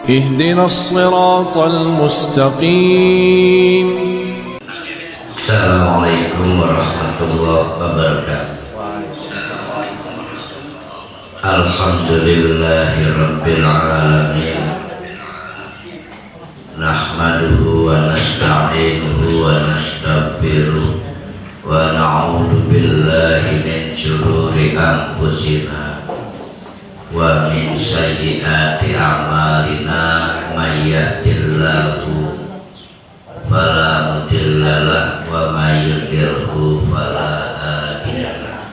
اهدنا الصراط المستقيم. Assalamualaikum warahmatullahi wabarakatuh. Alhamdulillahi rabbil alamin. Nahmaduhu wa nasta'inuhu wa nastaghfiruh wa na'udzu billahi min syururi anfusina wa min sayyiati a'malina may yahdihillahu fala mudhillalah wa may yudhlilhu fala hadiyalah.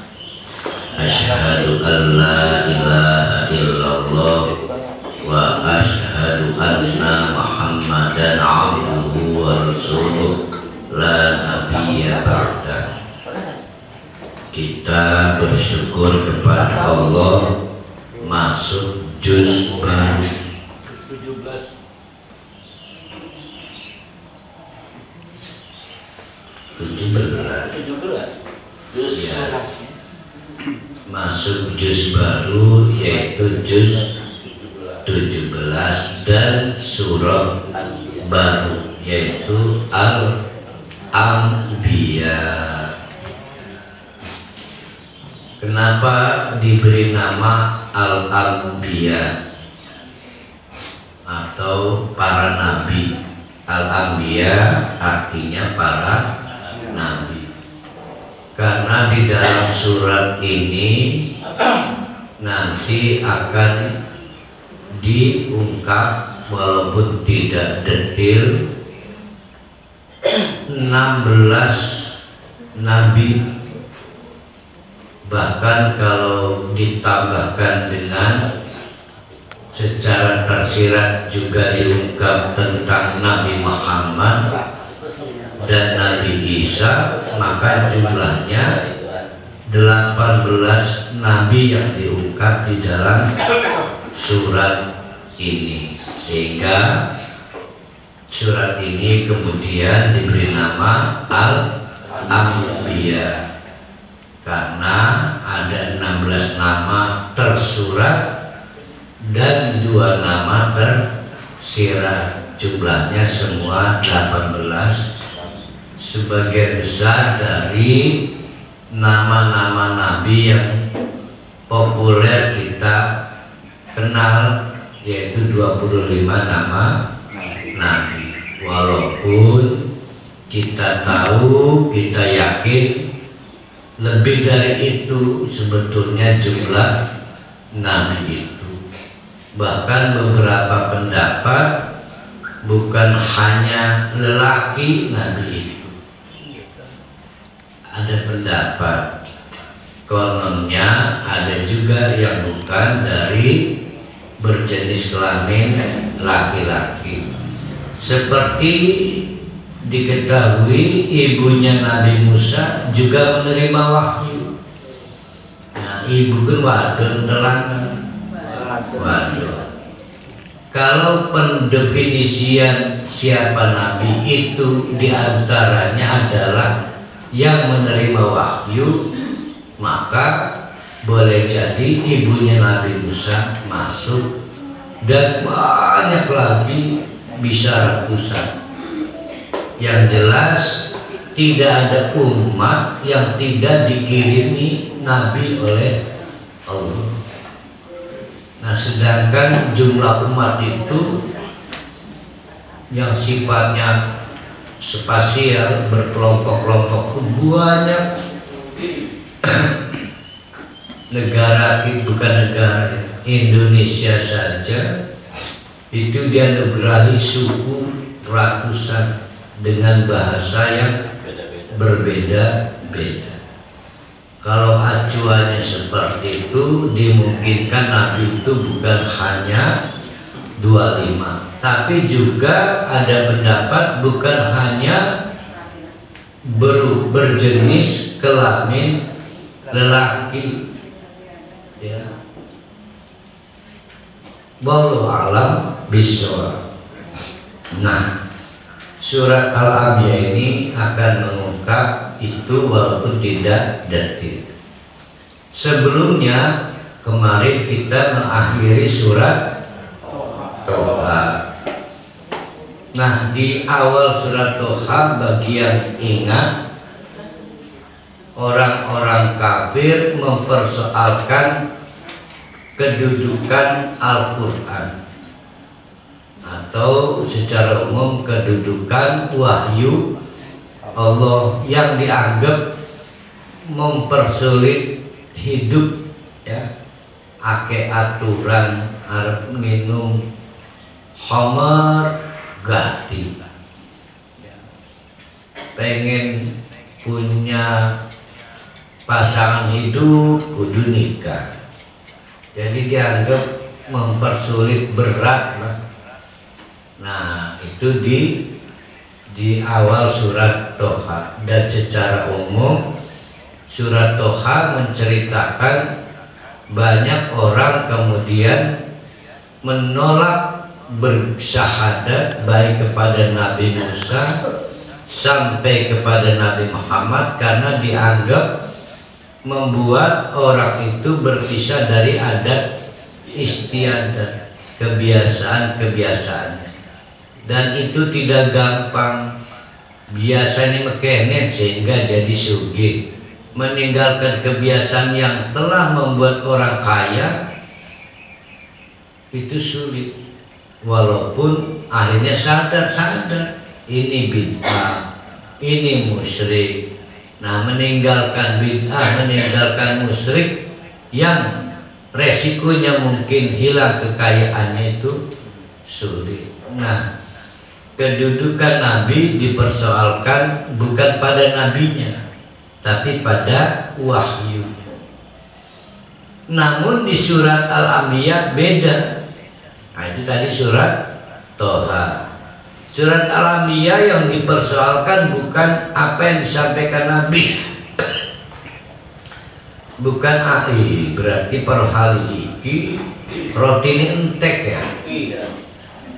Asyhadu an la ilaha illallah wa asyhadu anna Muhammadan abduhu wa rasuluh la nabiyya ba'da. Kita bersyukur kepada Allah masuk juz baru 17 ya. Masuk juz baru yaitu juz 17 dan surah baru yaitu Al-Anbiya. Kenapa diberi nama Al-Anbiya atau para nabi? Al-Anbiya artinya para nabi. Karena di dalam surat ini nanti akan diungkap walaupun tidak detail 16 nabi. Bahkan kalau ditambahkan dengan secara tersirat juga diungkap tentang Nabi Muhammad dan Nabi Isa, maka jumlahnya 18 nabi yang diungkap di dalam surat ini. Sehingga surat ini kemudian diberi nama Al-Anbiya karena ada 16 nama tersurat dan 2 nama tersirat. Jumlahnya semua 18. Sebagian besar dari nama-nama nabi yang populer kita kenal yaitu 25 nama nabi. Walaupun kita tahu, kita yakin lebih dari itu sebetulnya jumlah nabi itu. Bahkan beberapa pendapat bukan hanya lelaki nabi itu. Ada pendapat kononnya ada juga yang bukan dari berjenis kelamin laki-laki. Seperti diketahui ibunya Nabi Musa juga menerima wahyu. Nah, ibu kan wadon telangan. Wadon. Kalau pendefinisian siapa Nabi itu diantaranya adalah yang menerima wahyu, maka boleh jadi ibunya Nabi Musa masuk dan banyak lagi, bisa ratusan. Yang jelas tidak ada umat yang tidak dikirimi nabi oleh Allah. Nah, sedangkan jumlah umat itu yang sifatnya spasial berkelompok-kelompok banyak. Negara, bukan negara, Indonesia saja itu dianugerahi suku ratusan dengan bahasa yang berbeda-beda. Kalau acuannya seperti itu, dimungkinkan nabi itu bukan hanya 25, tapi juga ada pendapat bukan hanya berjenis kelamin lelaki, ya. Wallahu alam bishawab. Nah, surat Al-Anbiya ini akan mengungkap itu walaupun tidak detail. Sebelumnya kemarin kita mengakhiri surat Toha. di awal surat Toha bagian ingat orang-orang kafir mempersoalkan kedudukan Al-Quran atau secara umum kedudukan wahyu Allah yang dianggap mempersulit hidup, ya, ake aturan arep minum khamar ganti, pengen punya pasangan hidup kudu nikah, jadi dianggap mempersulit, berat lah. Nah itu di awal surat Toha, dan secara umum surat Toha menceritakan banyak orang kemudian menolak bersyahadat baik kepada Nabi Musa sampai kepada Nabi Muhammad karena dianggap membuat orang itu berpisah dari adat istiadat, kebiasaan-kebiasaan. Dan itu tidak gampang, biasanya mekenet sehingga jadi sugih. Meninggalkan kebiasaan yang telah membuat orang kaya itu sulit, walaupun akhirnya sadar ini bid'ah, ini musyrik. Nah, meninggalkan bid'ah, meninggalkan musyrik yang resikonya mungkin hilang kekayaannya itu sulit. Nah, kedudukan Nabi dipersoalkan bukan pada nabinya, tapi pada wahyu. Namun di surat Al-Anbiya beda. Nah, itu tadi surat Toha. Surat Al-Anbiya yang dipersoalkan bukan apa yang disampaikan Nabi, bukan berarti perhali iki roti ini entek ya. Iya.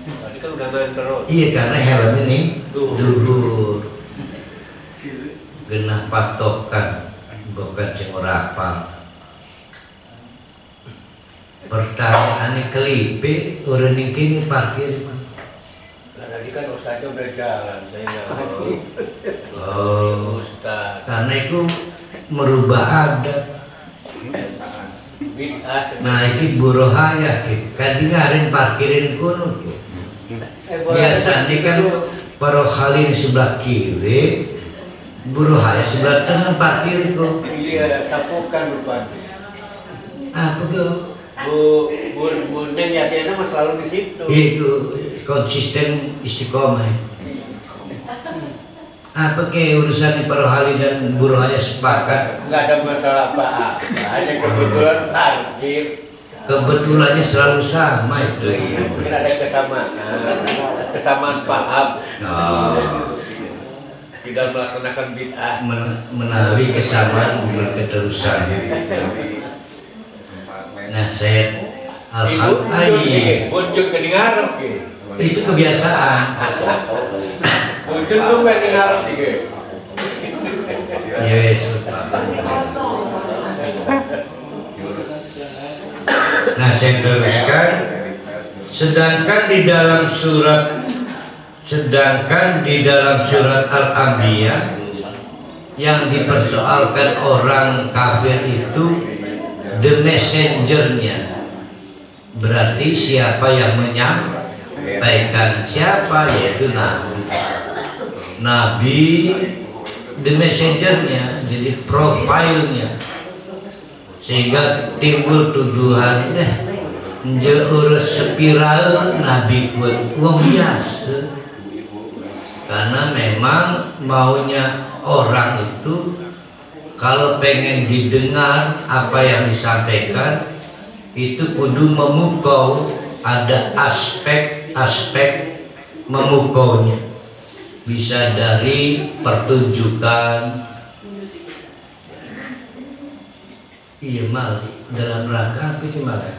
Tadi kan udah main terus. Iya, karena helm ini duhur. Genah patokan bukan sing ora apal. Pertanyaannya kelipe urang kini parkir. Nah, tadi kan Ustaznya udah jalan, saya nggak mau. Oh, Ustaz. karena itu merubah adat. Bid'ah. Nah, itu burohaya kadang ngarin parkirin kono. Biasanya kan parohali di sebelah kiri, burohaya sebelah tengah parkir itu. Iya, tapukan rupanya. Apa tuh? Bu Neng Yatiana mah selalu di situ. Itu konsisten istiqomah. Apa ke urusan di parohali dan burohaya sepakat? Nggak ada masalah apa-apa, hanya kebetulan parkir. Kebetulannya selalu sama itu. Mungkin ada kesamaan paham. Tidak melaksanakan bid'ah. Menawi kesamaan berketerusan. Nah, saya alhamdulillah Buncun ke ngarep itu kebiasaan. Buncun tuh ke ngarep Ya wes. Nah, saya teruskan. Sedangkan di dalam surat Al-Anbiya yang dipersoalkan orang kafir itu the messengernya, berarti siapa yang menyampaikan, siapa, yaitu Nabi the messengernya, jadi profilnya, sehingga timbul tuduhan urus spiral Nabi kuat uang biasa, karena memang maunya orang itu kalau pengen didengar apa yang disampaikan itu kudu memukau, ada aspek-aspek memukaunya, bisa dari pertunjukan, iya mal dalam rangka apa itu malah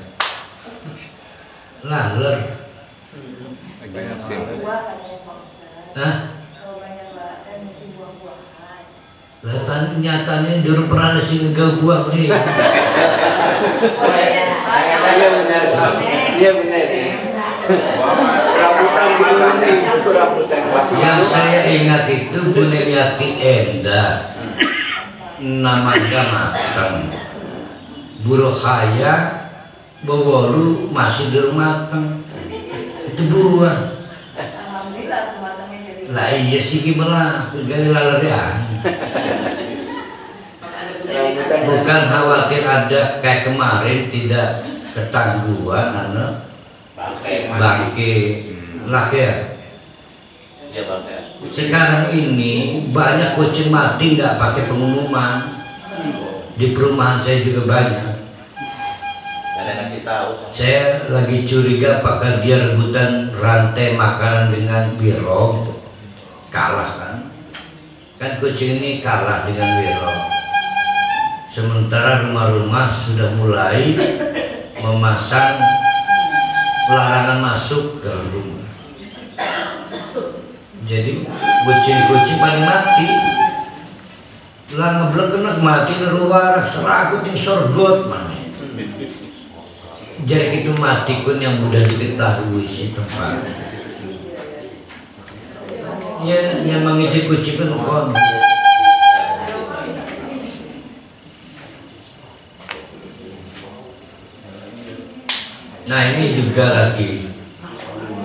laler, lah nyatanya dulu pernah sih ngegal buah nih. Dia benar. Rambutan Yang saya ingat itu Bu Neliati Enda, namanya matang. Bu Rohaya Bowolu masih di rumah matang. Itu buah. Lah iya sih gimana? Gali lalerian. Bukan khawatir ada kayak kemarin tidak ketangguhan anak bangke lah ya. Sekarang ini banyak kucing mati nggak pakai pengumuman. Di perumahan saya juga banyak. Saya lagi curiga apakah dia rebutan rantai makanan dengan biro. Kalah kan kucing ini kalah dengan biro. Sementara rumah-rumah sudah mulai memasang larangan masuk dalam rumah. Jadi kucing-kucing paling mati. Lah ngeblek kena mati neruwarak serakut yang sorgot mana. Jadi itu mati pun yang mudah diketahui sih tempat. Ya yang mengijik kucing kan kon. Nah ini juga lagi.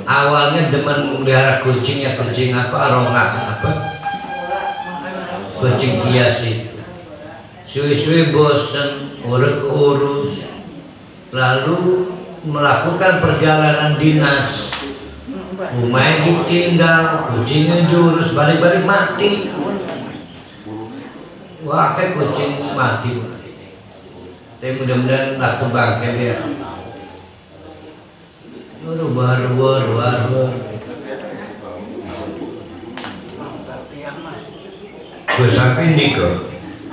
Awalnya demen melihara kucing ya kucing apa arongas apa kucing hias itu. Suwi-suwi bosen urus lalu melakukan perjalanan dinas. Rumahnya ditinggal, kucingnya diurus balik-balik mati. Wah kayak kucing mati. Tapi mudah-mudahan tak kebangkit ya. War.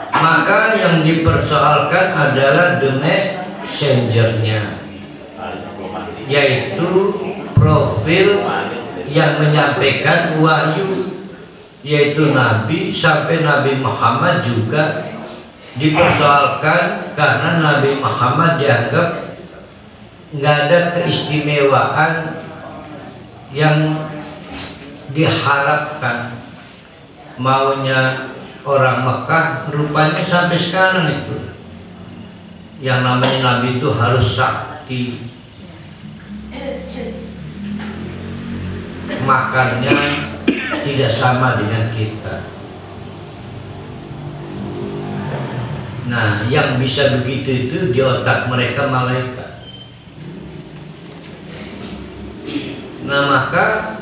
Maka yang dipersoalkan adalah the messenger-nya, yaitu profil yang menyampaikan wahyu, yaitu Nabi sampai Nabi Muhammad juga dipersoalkan karena Nabi Muhammad dianggap nggak ada keistimewaan yang diharapkan. Maunya orang Mekah rupanya sampai sekarang itu yang namanya Nabi itu harus sakti, makannya tidak sama dengan kita. Nah yang bisa begitu itu di otak mereka malaikat. Nah maka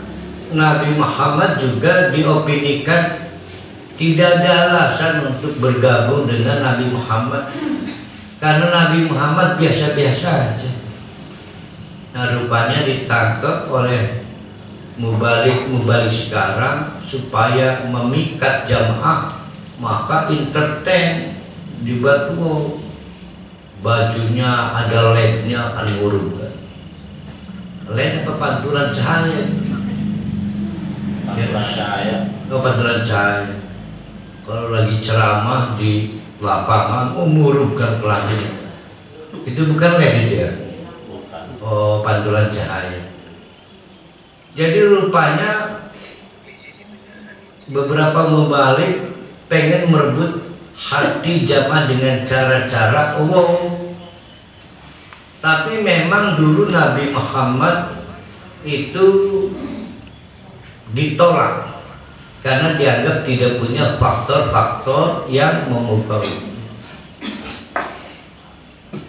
Nabi Muhammad juga diopinikan tidak ada alasan untuk bergabung dengan Nabi Muhammad karena Nabi Muhammad biasa-biasa aja. Nah rupanya ditangkap oleh mubalik sekarang supaya memikat jamaah, maka entertain dibuat bajunya ada LED-nya kan ngurung. LED apa pantulan cahaya? Pantulan cahaya. Kalau lagi ceramah di lapangan, mengurupkan kelamin. Itu bukan LED ya? Oh, pantulan cahaya. Jadi rupanya beberapa mubalik pengen merebut hati jamaah dengan cara-cara umum. Tapi memang dulu Nabi Muhammad itu ditolak karena dianggap tidak punya faktor-faktor yang memukau.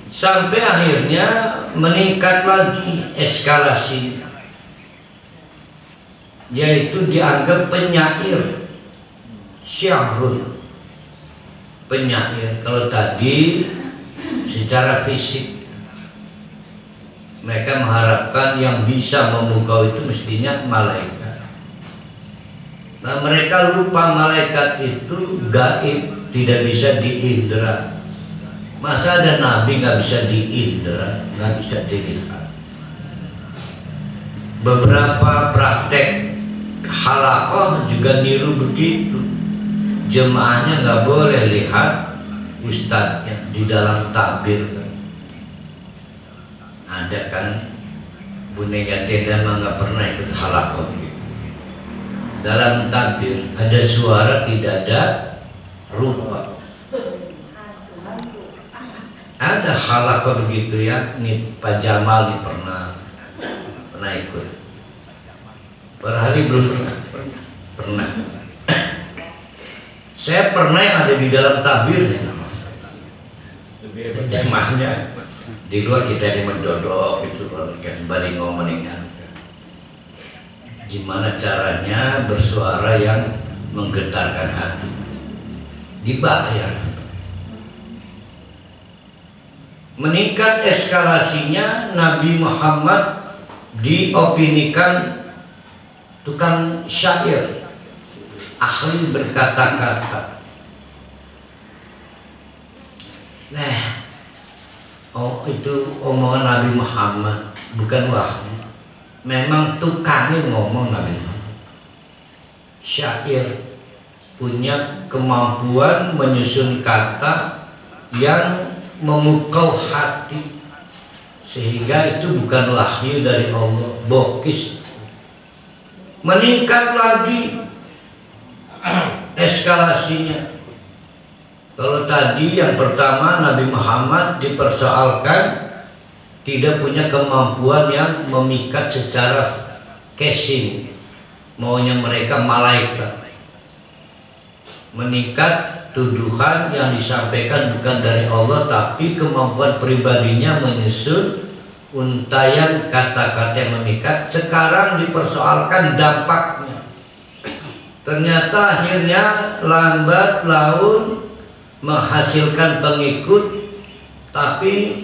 Sampai akhirnya meningkat lagi eskalasi, yaitu dianggap penyair, syahrun, penyair. Kalau tadi secara fisik mereka mengharapkan yang bisa memukau itu mestinya malaikat. Nah mereka lupa malaikat itu gaib, tidak bisa diindra. Masa ada nabi nggak bisa diindra, nggak bisa dilihat. Beberapa praktek halakoh juga niru begitu. Jemaahnya nggak boleh lihat ustadznya di dalam tabir. Ada kan Bunenya Tenda mah nggak pernah ikut halaqah begitu. Dalam takbir ada suara, tidak ada rupa. Ada halaqah begitu ya. Nih Pak Jamal nih pernah ikut. Barangkali belum pernah. Saya pernah yang ada di dalam takbirnya. Jemaahnya di luar kita ini mendodok gitu, kembali ngomongin gimana caranya bersuara yang menggetarkan hati, dibayar. Meningkat eskalasinya, Nabi Muhammad diopinikan tukang syair, ahli berkata-kata. Nah, itu omongan Nabi Muhammad, bukan wahyu. Memang tukangnya ngomong Nabi Muhammad. Syair punya kemampuan menyusun kata yang memukau hati, sehingga itu bukan wahyu dari Allah, bokis. Meningkat lagi eskalasinya. Kalau tadi yang pertama Nabi Muhammad dipersoalkan tidak punya kemampuan yang memikat secara casing, maunya mereka malaikat. Meningkat tuduhan yang disampaikan bukan dari Allah, tapi kemampuan pribadinya menyusun untayan kata-kata yang memikat. Sekarang dipersoalkan dampaknya. Ternyata akhirnya lambat laun menghasilkan pengikut, tapi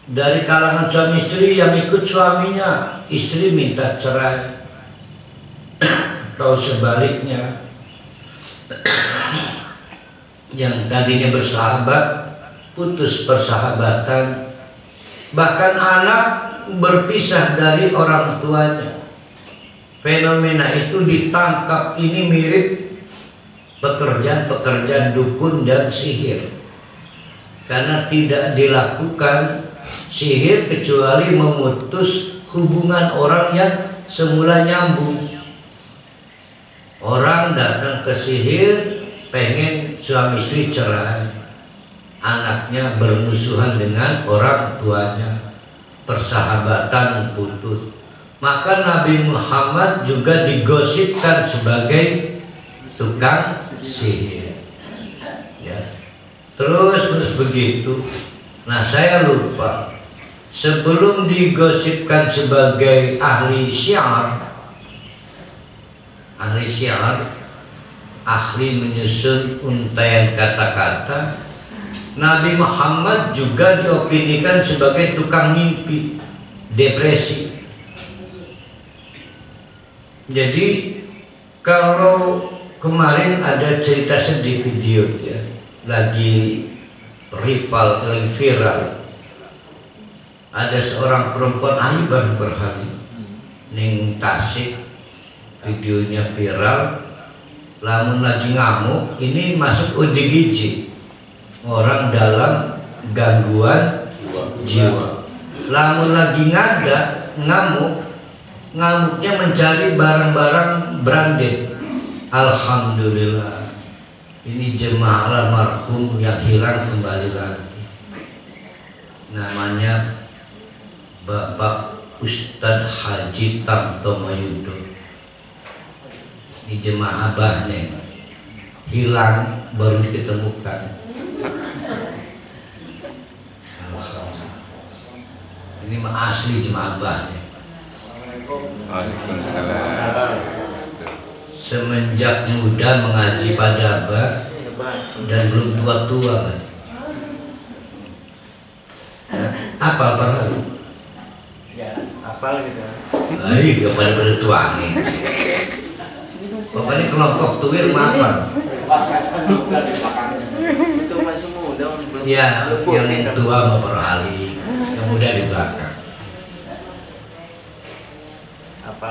dari kalangan suami istri yang ikut suaminya, istri minta cerai atau sebaliknya. Yang tadinya bersahabat putus persahabatan, bahkan anak berpisah dari orang tuanya. Fenomena itu ditangkap, ini mirip pekerjaan-pekerjaan dukun dan sihir, karena tidak dilakukan sihir kecuali memutus hubungan orang yang semula nyambung. Orang datang ke sihir pengen suami istri cerai, anaknya bermusuhan dengan orang tuanya, persahabatan putus, maka Nabi Muhammad juga digosipkan sebagai tukang sihir, ya. Terus begitu. Nah, saya lupa, sebelum digosipkan sebagai ahli syiar, ahli menyusun untaian kata-kata, Nabi Muhammad juga diopinikan sebagai tukang mimpi, depresi. Jadi kalau kemarin ada cerita sedih video ya, lagi viral. Ada seorang perempuan ayu berhari ning Tasik, videonya viral. Lamun lagi ngamuk, ini masuk ODGJ, orang dalam gangguan jiwa. Lamun lagi ngamuknya mencari barang-barang branded. Alhamdulillah, ini jemaah almarhum yang hilang kembali lagi. Namanya Bapak Ustadz Haji Tamtomo Yudo. Ini jemaah abahnya hilang baru diketemukan. Ini mah asli jemaah abahnya. Semenjak muda mengaji pada abah dan belum tua-tua. Apal pernah? Ya, apal gitu. Ayo gak pada bertuangin. Pokoknya kelompok tuir apa? Itu masih muda, belum. Ya, yang tua mau perhali, yang muda di belakang.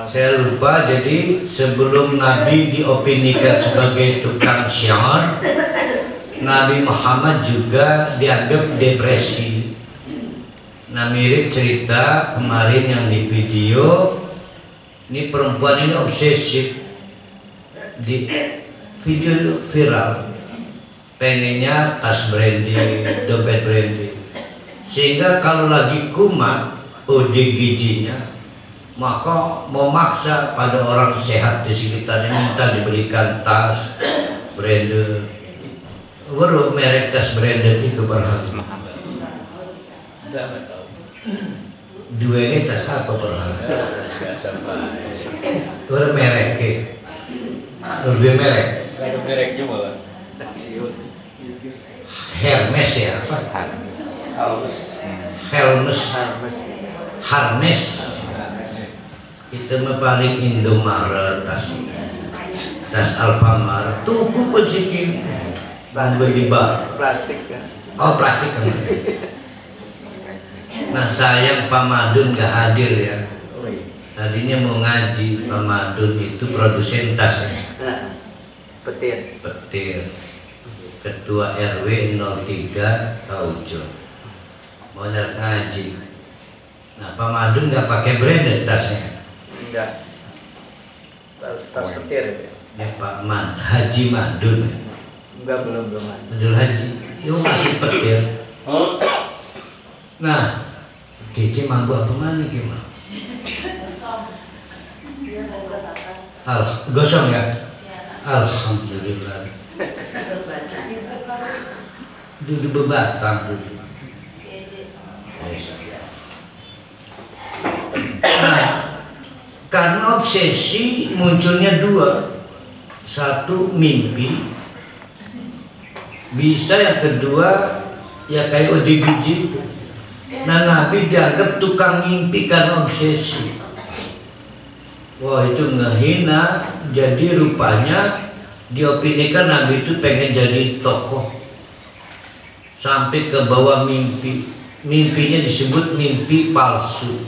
Saya lupa. Jadi sebelum Nabi diopinikan sebagai tukang syiar, Nabi Muhammad juga dianggap depresi. Nah mirip cerita kemarin yang di video. Ini perempuan ini obsesif di video viral, pengennya tas branding, dompet branding, sehingga kalau lagi kumat ODGJ-nya maka memaksa pada orang sehat di sekitarnya minta diberikan tas branded. Baru merek tas branded itu berapa? Enggak tahu. Dua ini tas apa berapa? Baru merek, lebih merek. Ada mereknya malah. Hermes ya apa? Hermes. Harness. Itu mah paling Indomaret tas Alfamart. Tuku pun sikit. Beli bar. Plastik kan? Oh plastik kan. Nah sayang Pak Madun gak hadir ya. Tadinya mau ngaji. Pak Madun itu produsen tas ya. Nah, petir. Ketua RW 03 Kaujo mau ngaji. Nah Pak Madun gak pakai branded tasnya. Enggak. Tas petir ya? Ya Pak Haji Madun ya. Enggak, belum Abdul Haji itu masih petir. Nah Kiki mampu apa mana Kiki? Gosong ya? Alhamdulillah. Duduk bebatang dulu. Nah, karena obsesi munculnya dua. Satu mimpi, bisa yang kedua ya kayak ODGJ itu. Nah Nabi dianggap tukang mimpi karena obsesi. Wah itu ngehina. Jadi rupanya diopinikan Nabi itu pengen jadi tokoh sampai ke bawah mimpi. Mimpinya disebut mimpi palsu.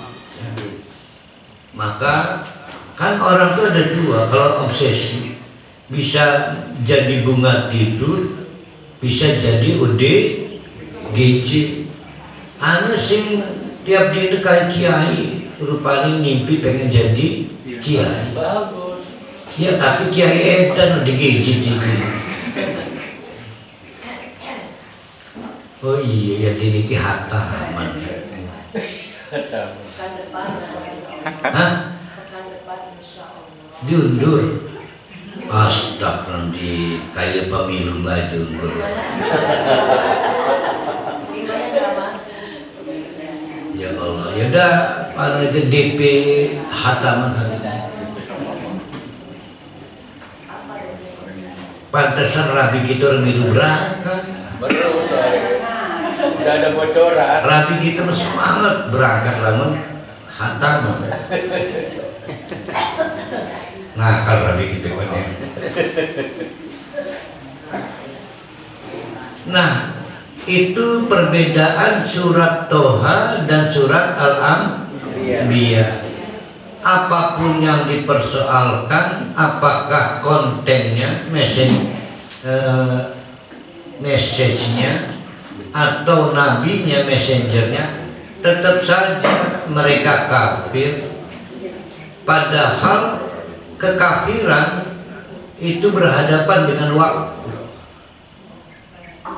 Maka kan orang itu ada dua. Kalau obsesi bisa jadi bunga tidur, bisa jadi ODGJ. Anu sing tiap dia itu kayak kiai, rupanya mimpi pengen jadi kiai. Bagus. Ya tapi kiai edan ODGJ jadi. Oh iya ya diniki hatta aman. Hah? Diundur. Astagfirullah di kayak pemilu nggak diundur. Ya Allah, ya udah pada itu DP hataman pantesan Rabi kita orang itu berangkat. Baru saya udah ada bocoran. Rabi kita masih semangat berangkat lamun hataman. Nah kalau Rabi kita punya. Nah itu perbedaan surat Toha dan surat Al-Anbiya. Apapun yang dipersoalkan, apakah kontennya, message-nya atau nabinya, messengernya, tetap saja mereka kafir. Padahal kekafiran itu berhadapan dengan waktu.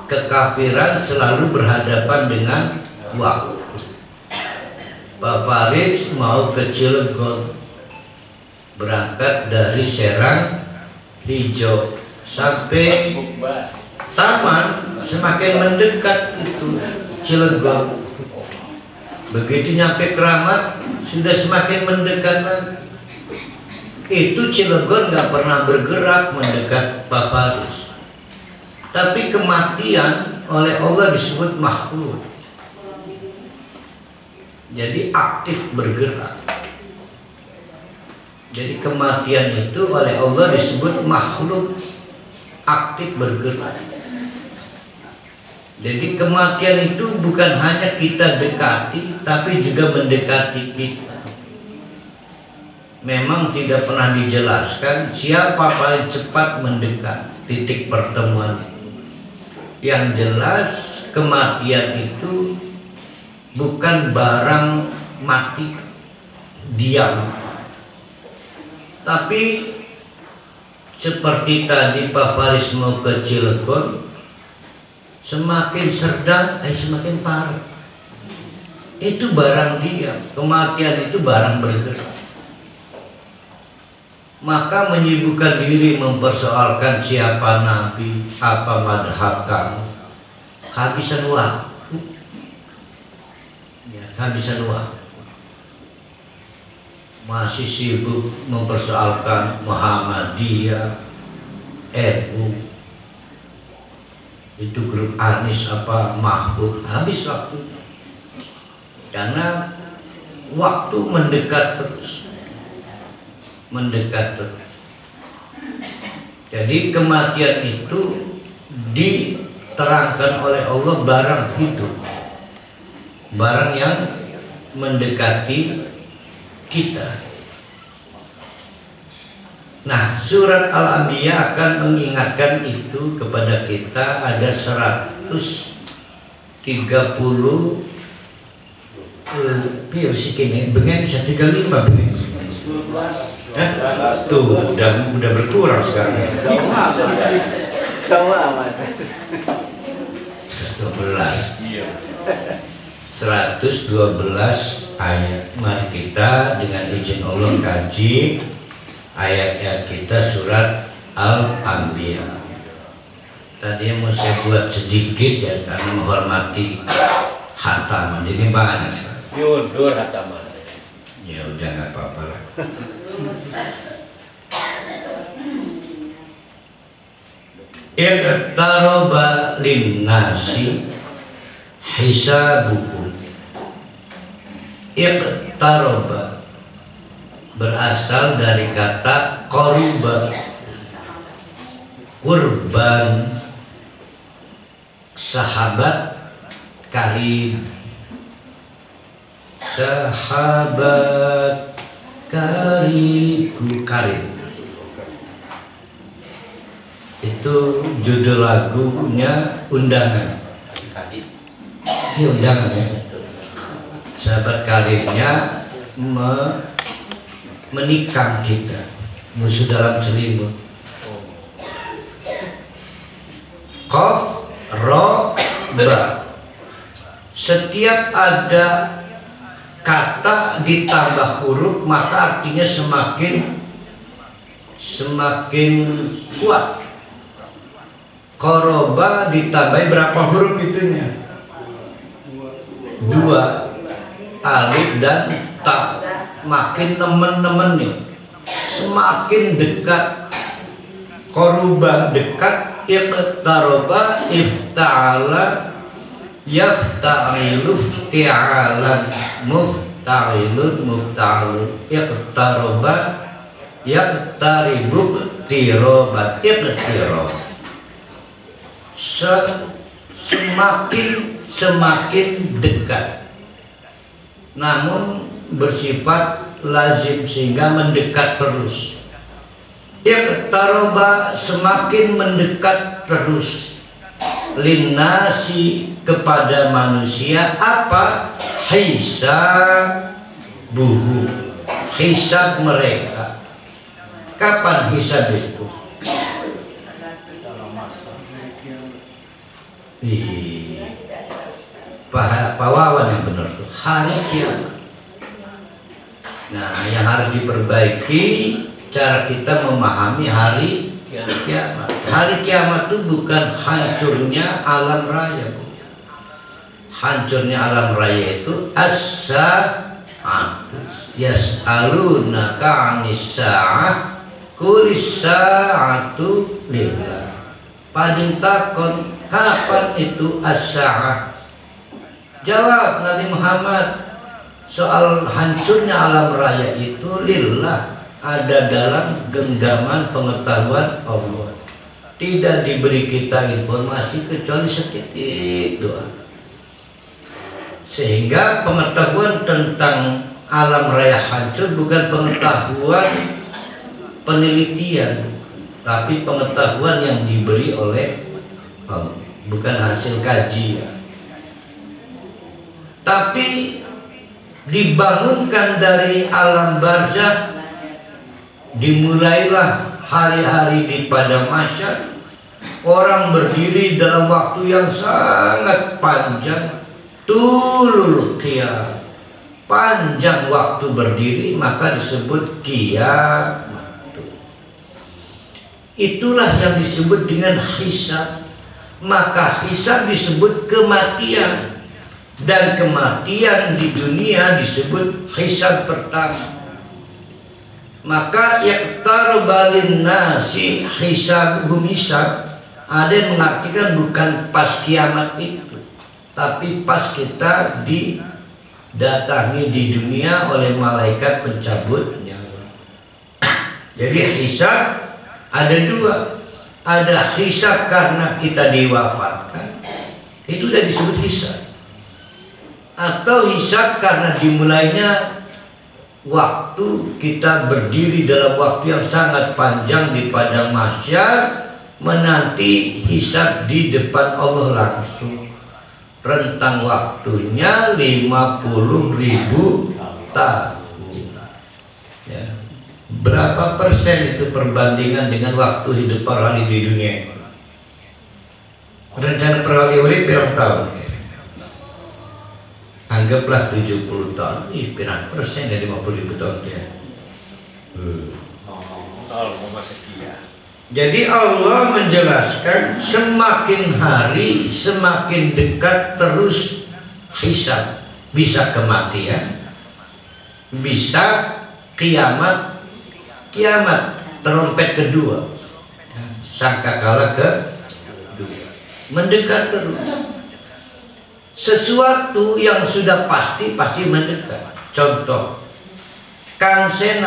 Kekafiran selalu berhadapan dengan waktu. Pak Farid mau ke Cilegon, berangkat dari Serang Hijau sampai taman, semakin mendekat itu Cilegon. Begitu nyampe Keramat sudah semakin mendekat lagi. Itu Cilegon nggak pernah bergerak mendekat Pak Farid. Tapi kematian oleh Allah disebut makhluk. Jadi aktif bergerak. Jadi kematian itu oleh Allah disebut makhluk aktif bergerak. Jadi kematian itu bukan hanya kita dekati, tapi juga mendekati kita. Memang tidak pernah dijelaskan siapa paling cepat mendekat titik pertemuan. Yang jelas kematian itu bukan barang mati diam. Tapi seperti tadi Pak Faris mau ke Cilegon, semakin sedang semakin parah. Itu barang diam, kematian itu barang bergerak. Maka menyibukkan diri mempersoalkan siapa nabi, apa madhab kamu, kehabisan waktu, kehabisan waktu. Masih sibuk mempersoalkan Muhammadiyah, NU, itu grup Anies apa Mahfud, habis waktu. Karena waktu mendekat terus. Jadi kematian itu diterangkan oleh Allah barang hidup, barang yang mendekati kita. Nah, surat Al-Anbiya akan mengingatkan itu kepada kita. Ada 130 biar sikini bengen bisa 35 bengen. Tuh udah berkurang sekarang. Sama amat. 112 ayat. Mari kita dengan izin Allah kaji ayat-ayat kita surat Al-Anbiya. Tadi mau saya buat sedikit ya karena menghormati hataman. Ini banyak sekali. Yundur hataman. Ya udah nggak apa-apa lah. Iqtaraba linnasi hisabuhum. Iqtaraba berasal dari kata qurba, kurban, sahabat karib, sahabat karib. Itu judul lagunya Undangan. Ini undangan ya. Sahabat karibnya menikam kita, musuh dalam selimut. Qaf, ro, ba. Setiap ada kata ditambah huruf maka artinya semakin kuat. Qoroba ditambah berapa huruf itunya? 2, alif dan ta. Makin temen-temen nih, semakin dekat. Qoroba dekat, iqtaroba ifta'ala yafta'ilu ifti'alan mufta'ilun mufta'alun. Iqtaroba yaqtaribu tirobat iqtirob. Semakin dekat, namun bersifat lazim sehingga mendekat terus. Iqtaroba semakin mendekat terus. Linnasi kepada manusia apa? Hisabuhu, hisab mereka. Kapan hisab itu? Pak Wawan yang benar tuh, hari kiamat. Nah, yang harus diperbaiki cara kita memahami hari kiamat. Hari kiamat itu bukan hancurnya alam raya, Bu. Hancurnya alam raya itu as-sa'atu yas'alunaka 'anis sa'ah qulis sa'atu lillah. Paling takon kapan itu as-sa'ah? Jawab Nabi Muhammad, soal hancurnya alam raya itu lillah, ada dalam genggaman pengetahuan Allah. Tidak diberi kita informasi kecuali setitik doa. Sehingga pengetahuan tentang alam raya hancur bukan pengetahuan penelitian, tapi pengetahuan yang diberi oleh Allah, bukan hasil kajian. Tapi dibangunkan dari alam barzakh, dimulailah hari-hari di padang mahsyar. Orang berdiri dalam waktu yang sangat panjang, tulul qiyam, panjang waktu berdiri, maka disebut kiamat. Itulah yang disebut dengan hisab. Maka hisab disebut kematian, dan kematian di dunia disebut hisab pertama. Maka yaqtaraba lin-nasi hisabuhum hisab, ada yang mengartikan bukan pas kiamat itu, tapi pas kita didatangi di dunia oleh malaikat pencabut nyawa. Jadi hisab ada dua, ada hisab karena kita diwafatkan, itu sudah disebut hisab, atau hisab karena dimulainya waktu kita berdiri dalam waktu yang sangat panjang di padang mahsyar, menanti hisab di depan Allah langsung. Rentang waktunya 50.000 tahun. Ya. Berapa persen itu perbandingan dengan waktu hidup para wali di dunia? Rencana para wali urip berapa tahun? Anggaplah 70 tahun. Berapa persen dari 50.000 tahun ya? Jadi Allah menjelaskan semakin hari semakin dekat terus hisab. Bisa kematian, bisa kiamat, trompet kedua, sangkakala kedua, mendekat terus. Sesuatu yang sudah pasti mendekat. Contoh, Kangsen,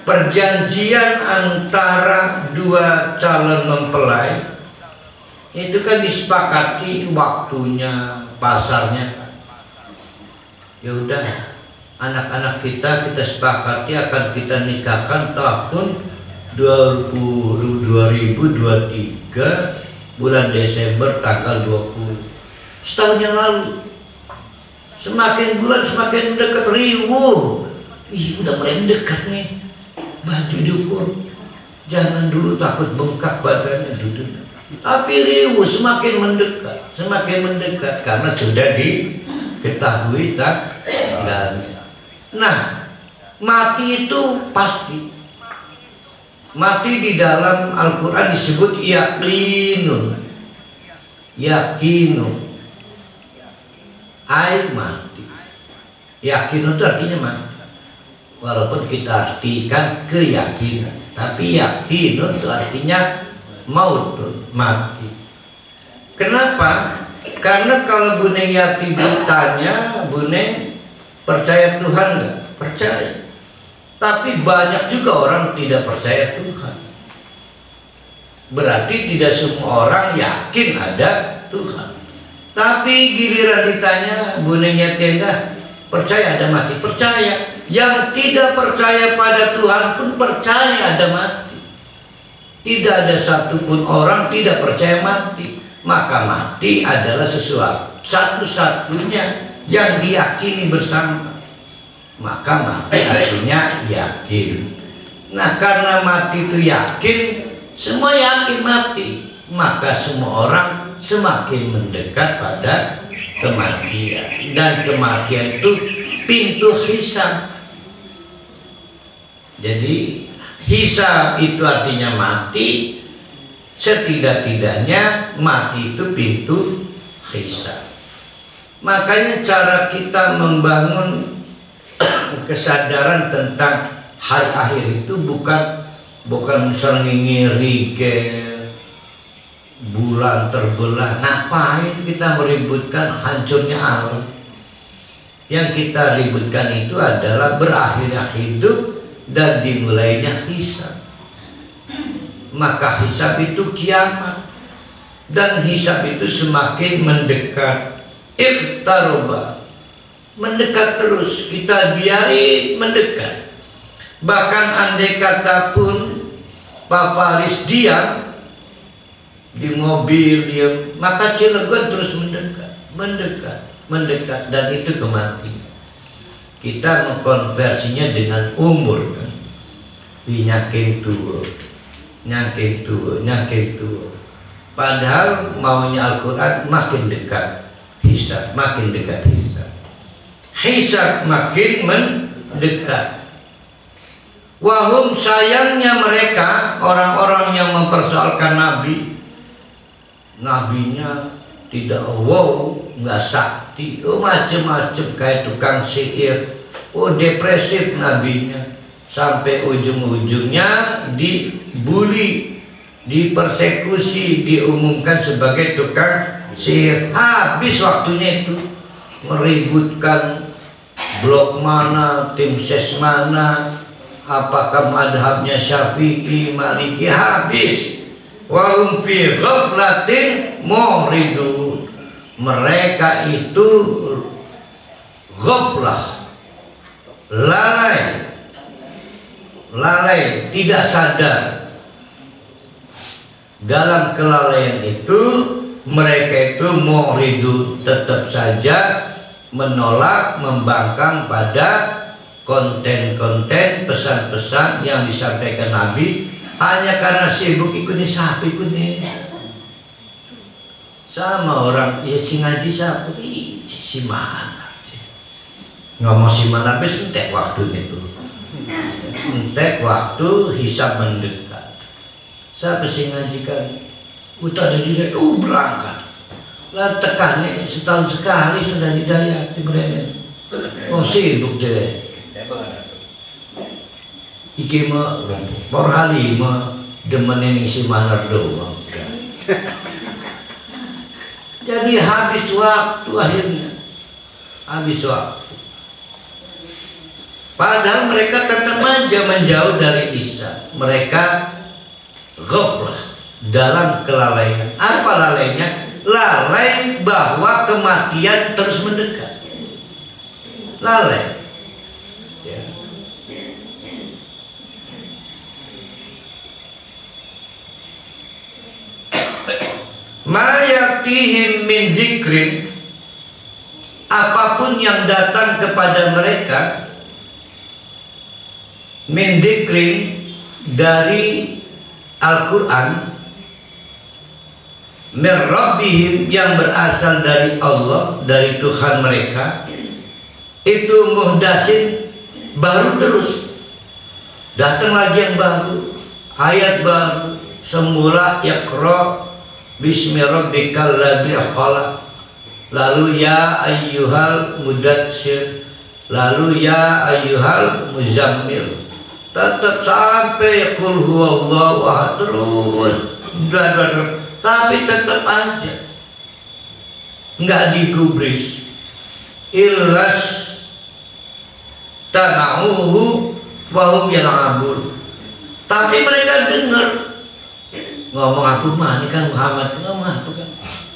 perjanjian antara dua calon mempelai itu kan disepakati waktunya, pasarnya. Ya udah, anak-anak kita sepakati akan kita nikahkan tahun 2023 bulan Desember tanggal 20. Setahun yang lalu, semakin bulan semakin dekat, riuh. Ih, udah mulai mendekat nih. Baju diukur, jangan dulu takut bengkak badannya duduk. Tapi riuh semakin mendekat karena sudah diketahui tanggalnya. Nah, mati itu pasti. Mati di dalam Al-Quran disebut yakinun, ai mati. Yakinun itu artinya mati. Walaupun kita artikan keyakinan, tapi yakinun itu artinya mautun, mati. Kenapa? Karena kalau Bune Yati ditanya, Bune percaya Tuhan nggak? Percaya. Tapi banyak juga orang tidak percaya Tuhan. Berarti tidak semua orang yakin ada Tuhan. Tapi giliran ditanya, Bune Yati percaya ada mati? Percaya. Yang tidak percaya pada Tuhan pun percaya ada mati. Tidak ada satupun orang tidak percaya mati. Maka mati adalah sesuatu satu-satunya yang diyakini bersama. Maka mati artinya yakin. Nah, karena mati itu yakin, semua yakin mati, maka semua orang semakin mendekat pada kematian. Dan kematian itu pintu hisab. Jadi hisab itu artinya mati. Setidak-tidaknya mati itu pintu hisab. Makanya cara kita membangun kesadaran tentang hari akhir itu bukan sengingiri bulan terbelah. Ngapain kita meributkan hancurnya alam? Yang kita ributkan itu adalah berakhirnya hidup dan dimulainya hisab. Maka hisab itu kiamat, dan hisab itu semakin mendekat. Iqtaraba, mendekat terus, kita biarin mendekat. Bahkan andai kata pun Pak Faris diam di mobil, diam, maka Cilegon terus mendekat. mendekat, dan itu kematian. Kita mengkonversinya dengan umur kan? Nyakin tua, nyakin tua, nyakin tua. Padahal maunya Al-Quran makin dekat hisab, makin dekat hisab. Hisab makin mendekat. Wahum, sayangnya mereka orang-orang yang mempersoalkan Nabi, nabinya tidak wow, nggak sakti, oh macem-macem kayak tukang sihir, oh depresif nabinya. Sampai ujung-ujungnya dibully, dipersekusi, diumumkan sebagai tukang sihir. Habis waktunya itu meributkan blok mana, tim ses mana, apakah madhabnya Syafi'i, Maliki, habis. Wahum fi ghaflatin mu'ridun. Mereka itu ghaflah, lalai, tidak sadar. Dalam kelalaian itu mereka itu mu'ridun, tetap saja menolak, membangkang pada konten-konten pesan-pesan yang disampaikan Nabi, hanya karena sibuk ikut sapi nih. Sama orang ya si ngaji sapi, si mana ngomong si mana habis entek waktu itu, entek waktu hisab mendekat. Siapa sih ngajikan udah ada di berangkat lah, tekannya setahun sekali sudah didaya di Bremen. Oh sibuk deh. Iki mah por hari mah demen ini si manar doang. Jadi habis waktu, akhirnya habis waktu. Padahal mereka tetap aja menjauh dari Isa. Mereka ghaflah, dalam kelalaian. Apa lalainya? Lalai bahwa kematian terus mendekat. Lalai. Ya. Ma yatihim min zikrin, apapun yang datang kepada mereka, min zikrin, dari Al-Quran, min rabbihim, yang berasal dari Allah, dari Tuhan mereka, itu muhdasin, baru terus datang lagi yang baru, ayat baru. Semula iqra bismi rabbikal ladzi khalaq, lalu ya ayyuhal mudatsir, lalu ya ayyuhal muzammil, tetap sampai qul huwallahu ahad terus. Tapi tetap aja nggak digubris. Illas tanauhu wahum yal'abun. Tapi mereka dengar ngomong apa mah, ini kan Muhammad ngomong apa kan,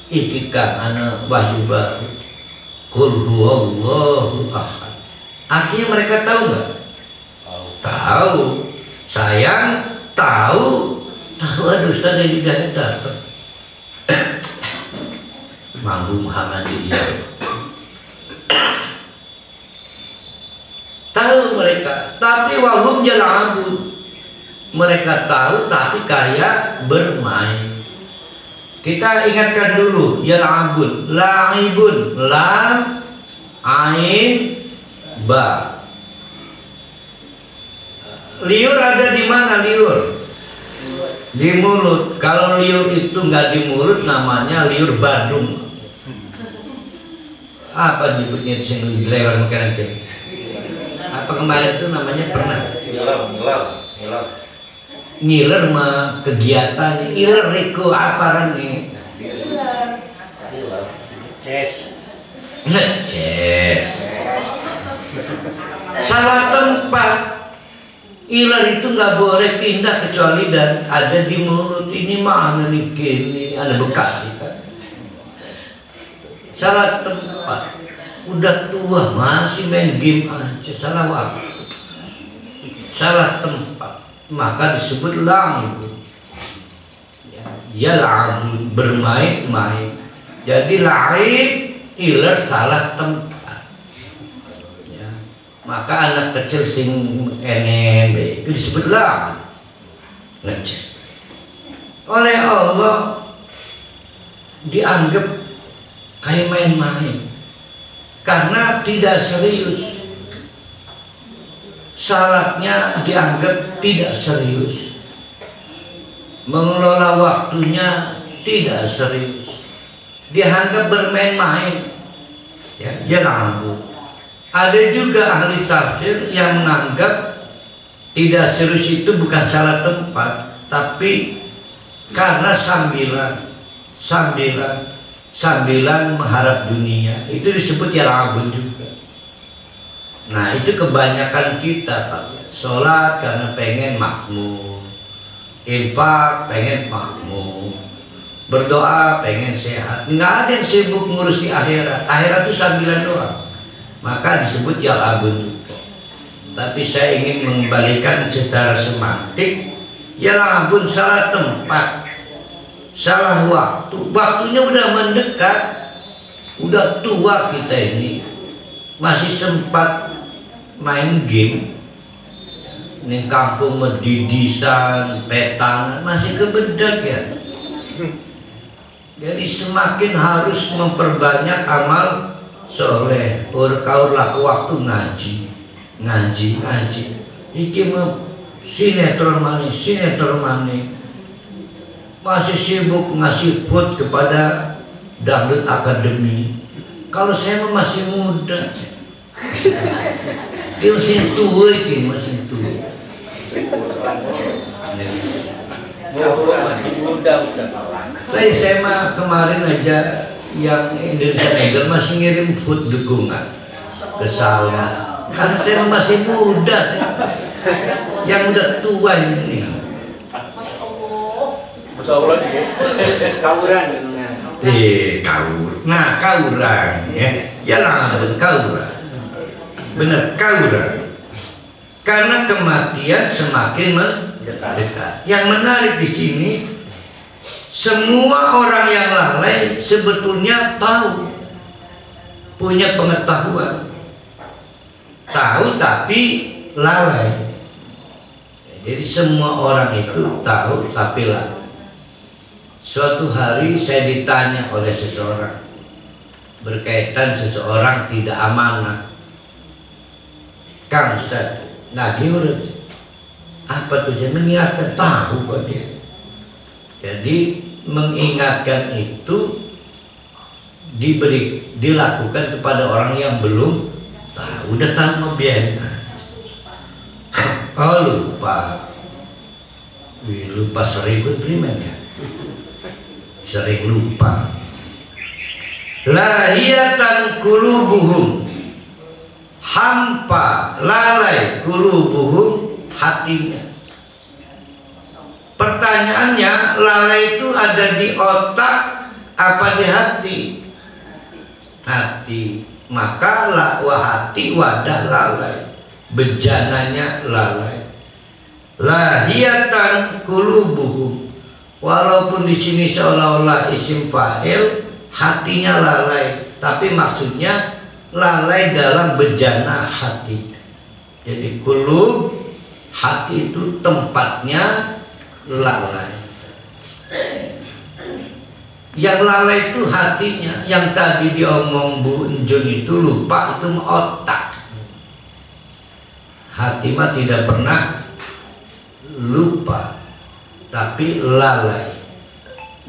iki kan anak wahyu baru, qul huwallahu ahad. Artinya mereka tahu nggak? Tahu. Sayang tahu. Aduh Ustaz dari hidayah datang. Mampu Muhammadiyah. Tahu mereka, tapi wahum yal'abun. Mereka tahu tapi kayak bermain. Kita ingatkan dulu, yal'abun, la'ibun, lam, ain, ba. Liur ada di mana liur? Di mulut. Kalau liur itu nggak di mulut, namanya liur badung. Apa nyebutnya sing lewat makanan kita? Apa kemarin itu namanya pernah? Ngiler mah kegiatan, iler riku apa nih? Ngeces. Salah tempat. Iler itu nggak boleh pindah kecuali dan ada di mulut. Ini mana nih kini ada Bekasi kan? Salah tempat. Udah tua masih main game aja, salah waktu, salah tempat, maka disebut lam. Ya, bermain-main. Jadi laib iler salah tempat. Ya. Maka anak kecil sing engen itu disebut lawan ngeces. Oleh Allah dianggap kayak main-main karena tidak serius. Syaratnya dianggap tidak serius, mengelola waktunya tidak serius, dianggap bermain-main. Ya, ada juga ahli tafsir yang menganggap tidak serius itu bukan salah tempat, tapi karena sambilan mengharap dunia, itu disebut yal'abun juga. Nah itu kebanyakan kita Pak, sholat karena pengen makmur, infak pengen makmur, berdoa pengen sehat. Nggak ada yang sibuk ngurusi akhirat. Akhirat itu sambilan doang, maka disebut yal'abun juga. Tapi saya ingin mengembalikan secara semantik, yal'abun salah tempat, salah waktu. Waktunya udah mendekat, udah tua kita ini, masih sempat main game ning kampung medidisan, petangan, masih kebedak ya. Jadi semakin harus memperbanyak amal soleh. Kaur laku waktu ngaji. Iki sinetron mani. Masih sibuk ngasih food kepada dangdut akademi. Kalau saya masih muda, dia masih tua. Masih muda. Tapi saya mah kemarin aja yang Indonesia Neger masih ngirim food dukungan ke saya. Karena saya masih muda, yang udah tua ini. Masya Allah ya. Kauran. Kauran ya lah kauran. Benar, kauran. Karena kematian semakin mendekat. Yang menarik di sini, semua orang yang lalai sebetulnya tahu, punya pengetahuan, tahu tapi lalai. Jadi semua orang itu tahu tapi lalai. Suatu hari saya ditanya oleh seseorang berkaitan seseorang tidak amanah. Kang Ustaz, nagih apa tuh dia mengingatkan, tahu kok dia. Jadi mengingatkan itu dilakukan kepada orang yang belum tahu, udah tahu ngebiarin. Oh lupa sering primen ya, sering lupa. Lahiyatan kulubuhum, hampa lalai kulubuhum, hatinya. Pertanyaannya, lalai itu ada di otak apa di hati? Hati. Maka hati wadah lalai, bejananya lalai. Lahiyatan kulubuhum, walaupun di sini seolah-olah isim fa'il, hatinya lalai, tapi maksudnya lalai dalam bejana hati. Jadi kulub, hati itu tempatnya lalai. Yang lalai itu hatinya. Yang tadi diomong Bu Enjun itu lupa, itu otak. Hati mah tidak pernah lupa, tapi lalai.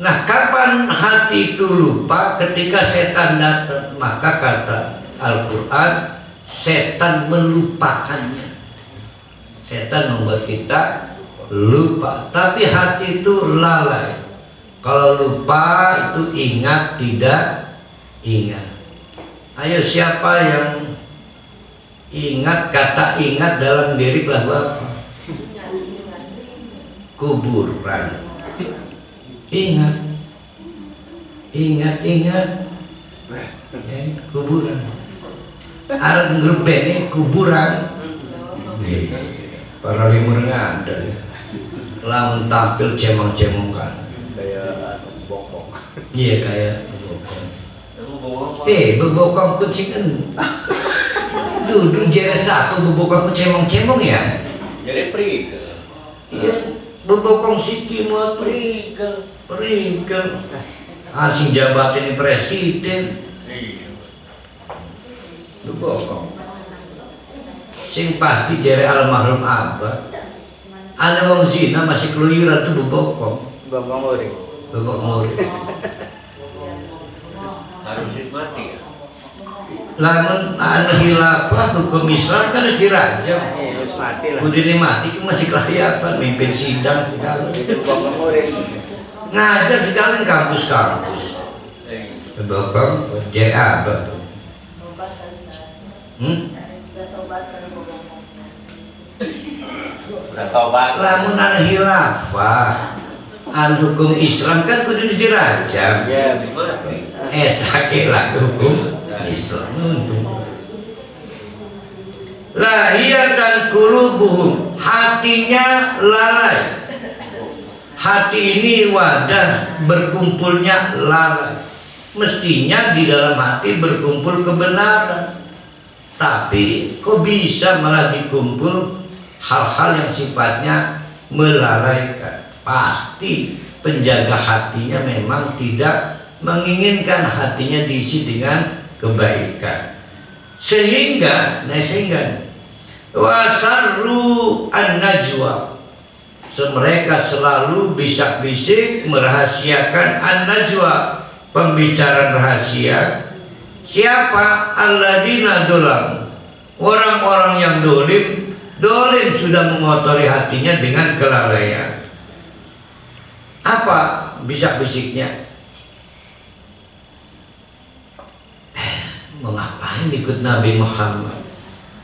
Nah, kapan hati itu lupa? Ketika setan datang. Maka kata Al-Quran, setan melupakannya. Setan membuat kita lupa, tapi hati itu lalai. Kalau lupa itu ingat tidak ingat. Ayo, siapa yang ingat kata ingat dalam diri lagu apa? Kuburan. Ingat kuburan. Arab grup ini kuburan. Para limur nggak ada ya. Lamun tampil cemong-cemongan. Kayak bokong. Iya kayak bokong. Bokong Bebokong kucing duduk jere satu bebokong cemong-cemong ya. Jadi prigel. Iya, bebokong siki mah Prigel. Asing jabat ini presiden. Iya. Bebokong. Sing pasti jere almarhum abah. Ada wong zina masih keluyuran tuh bebokong. Bambang Uri. Bebokong murid. Harus mati ya. Lamun anu hilafah hukum Islam kan harus dirajam. Harus mati lah. Udine mati itu masih kelayapan mimpin sidang segala. Itu Bambang Uri. Ngajar segala kampus-kampus. Bebokong jere abah. Udah tobat. Lamun anu hilafah anu hukum Islam kan kudu dirajam. Ya. Mati. Sakit hukum Islam. Lahiyatan qulubuhum, hatinya lalai. Hati ini wadah berkumpulnya lalai. Mestinya di dalam hati berkumpul kebenaran. Tapi kok bisa malah dikumpul hal-hal yang sifatnya melalaikan? Pasti penjaga hatinya memang tidak menginginkan hatinya diisi dengan kebaikan, sehingga wasarru an-najwa, mereka selalu bisik-bisik merahasiakan an-najwa, pembicaraan rahasia. Siapa? Alladzina dolam, orang-orang yang dolim sudah mengotori hatinya dengan kelalaian. Apa bisik-bisiknya? Mau ngapain ikut Nabi Muhammad?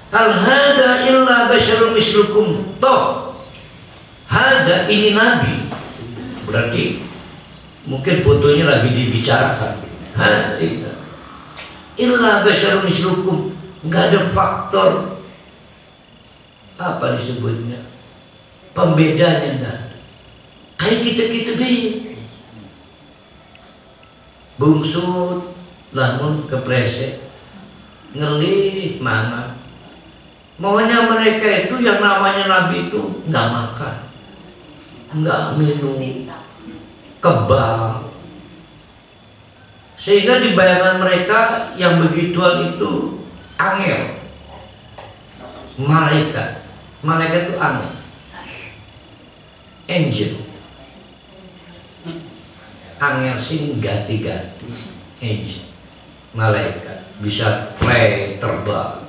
Hal hada illa basyarum mislukum. Toh hada ini Nabi, berarti mungkin fotonya lagi dibicarakan. Hada illa basyarum mislukum, nggak ada faktor apa disebutnya pembedanya, nggak ada. Kayak kita bungsut lamun kepreset ngelih mana. Maunya mereka itu yang namanya Nabi itu nggak makan, nggak minum, kebal, sehingga di bayangan mereka yang begituan itu angel. Malaikat itu angel, angel, angel sing ganti-ganti, angel, malaikat bisa fly terbang.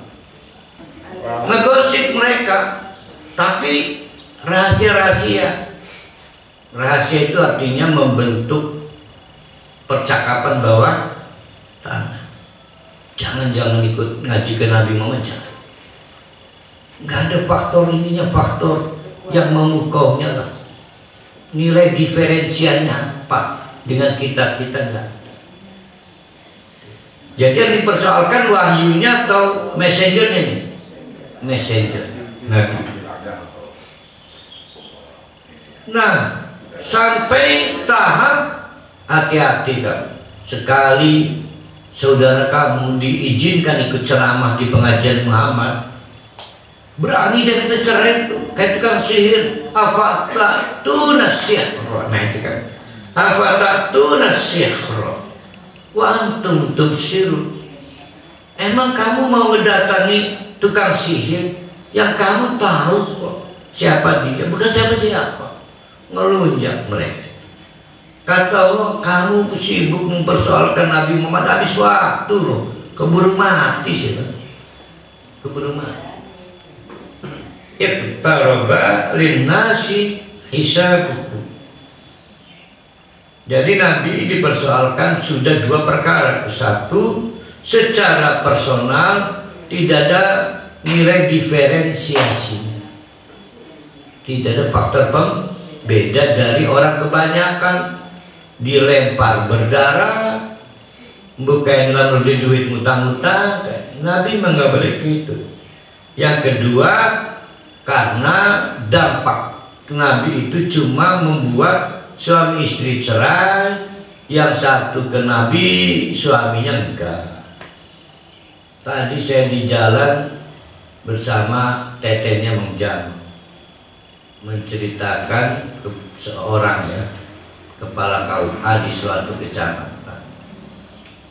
Ngegosip mereka, tapi rahasia itu artinya membentuk percakapan bawah tanah. Jangan ikut ngaji ke Nabi Muhammad, jangan. Nggak ada faktor ininya, faktor yang memukaunya lah. Nilai diferensiannya apa dengan kita enggak. Jadi yang dipersoalkan wahyunya atau messengernya nih? Messenger Nabi. Nah, sampai tahap hati-hati kan. Sekali saudara kamu diizinkan ikut ceramah di pengajian Muhammad, berani dia minta cerai itu kayak tukang sihir. Afatatu nasyahra. Nah itu kan, afatatu nasyahra wa antum tubsirun. Emang kamu mau mendatangi tukang sihir yang kamu tahu kok siapa dia, bukan siapa-siapa, ngelunjak mereka. Kata Allah, kamu sibuk mempersoalkan Nabi Muhammad, habis waktu loh, keburu mati sih, keburu mati. Iqtaraba linnasi hisabukum. Jadi Nabi dipersoalkan sudah dua perkara. Satu, secara personal tidak ada nilai diferensiasi, tidak ada faktor pembeda dari orang kebanyakan. Dilempar berdarah, bukan dalam duit ngutang-ngutang. Nabi nggak boleh gitu. Yang kedua, karena dampak Nabi itu cuma membuat suami istri cerai, yang satu ke Nabi, suaminya enggak. Tadi saya di jalan bersama tetehnya Mang Jam, menceritakan seorang ya, kepala KUA di suatu kecamatan.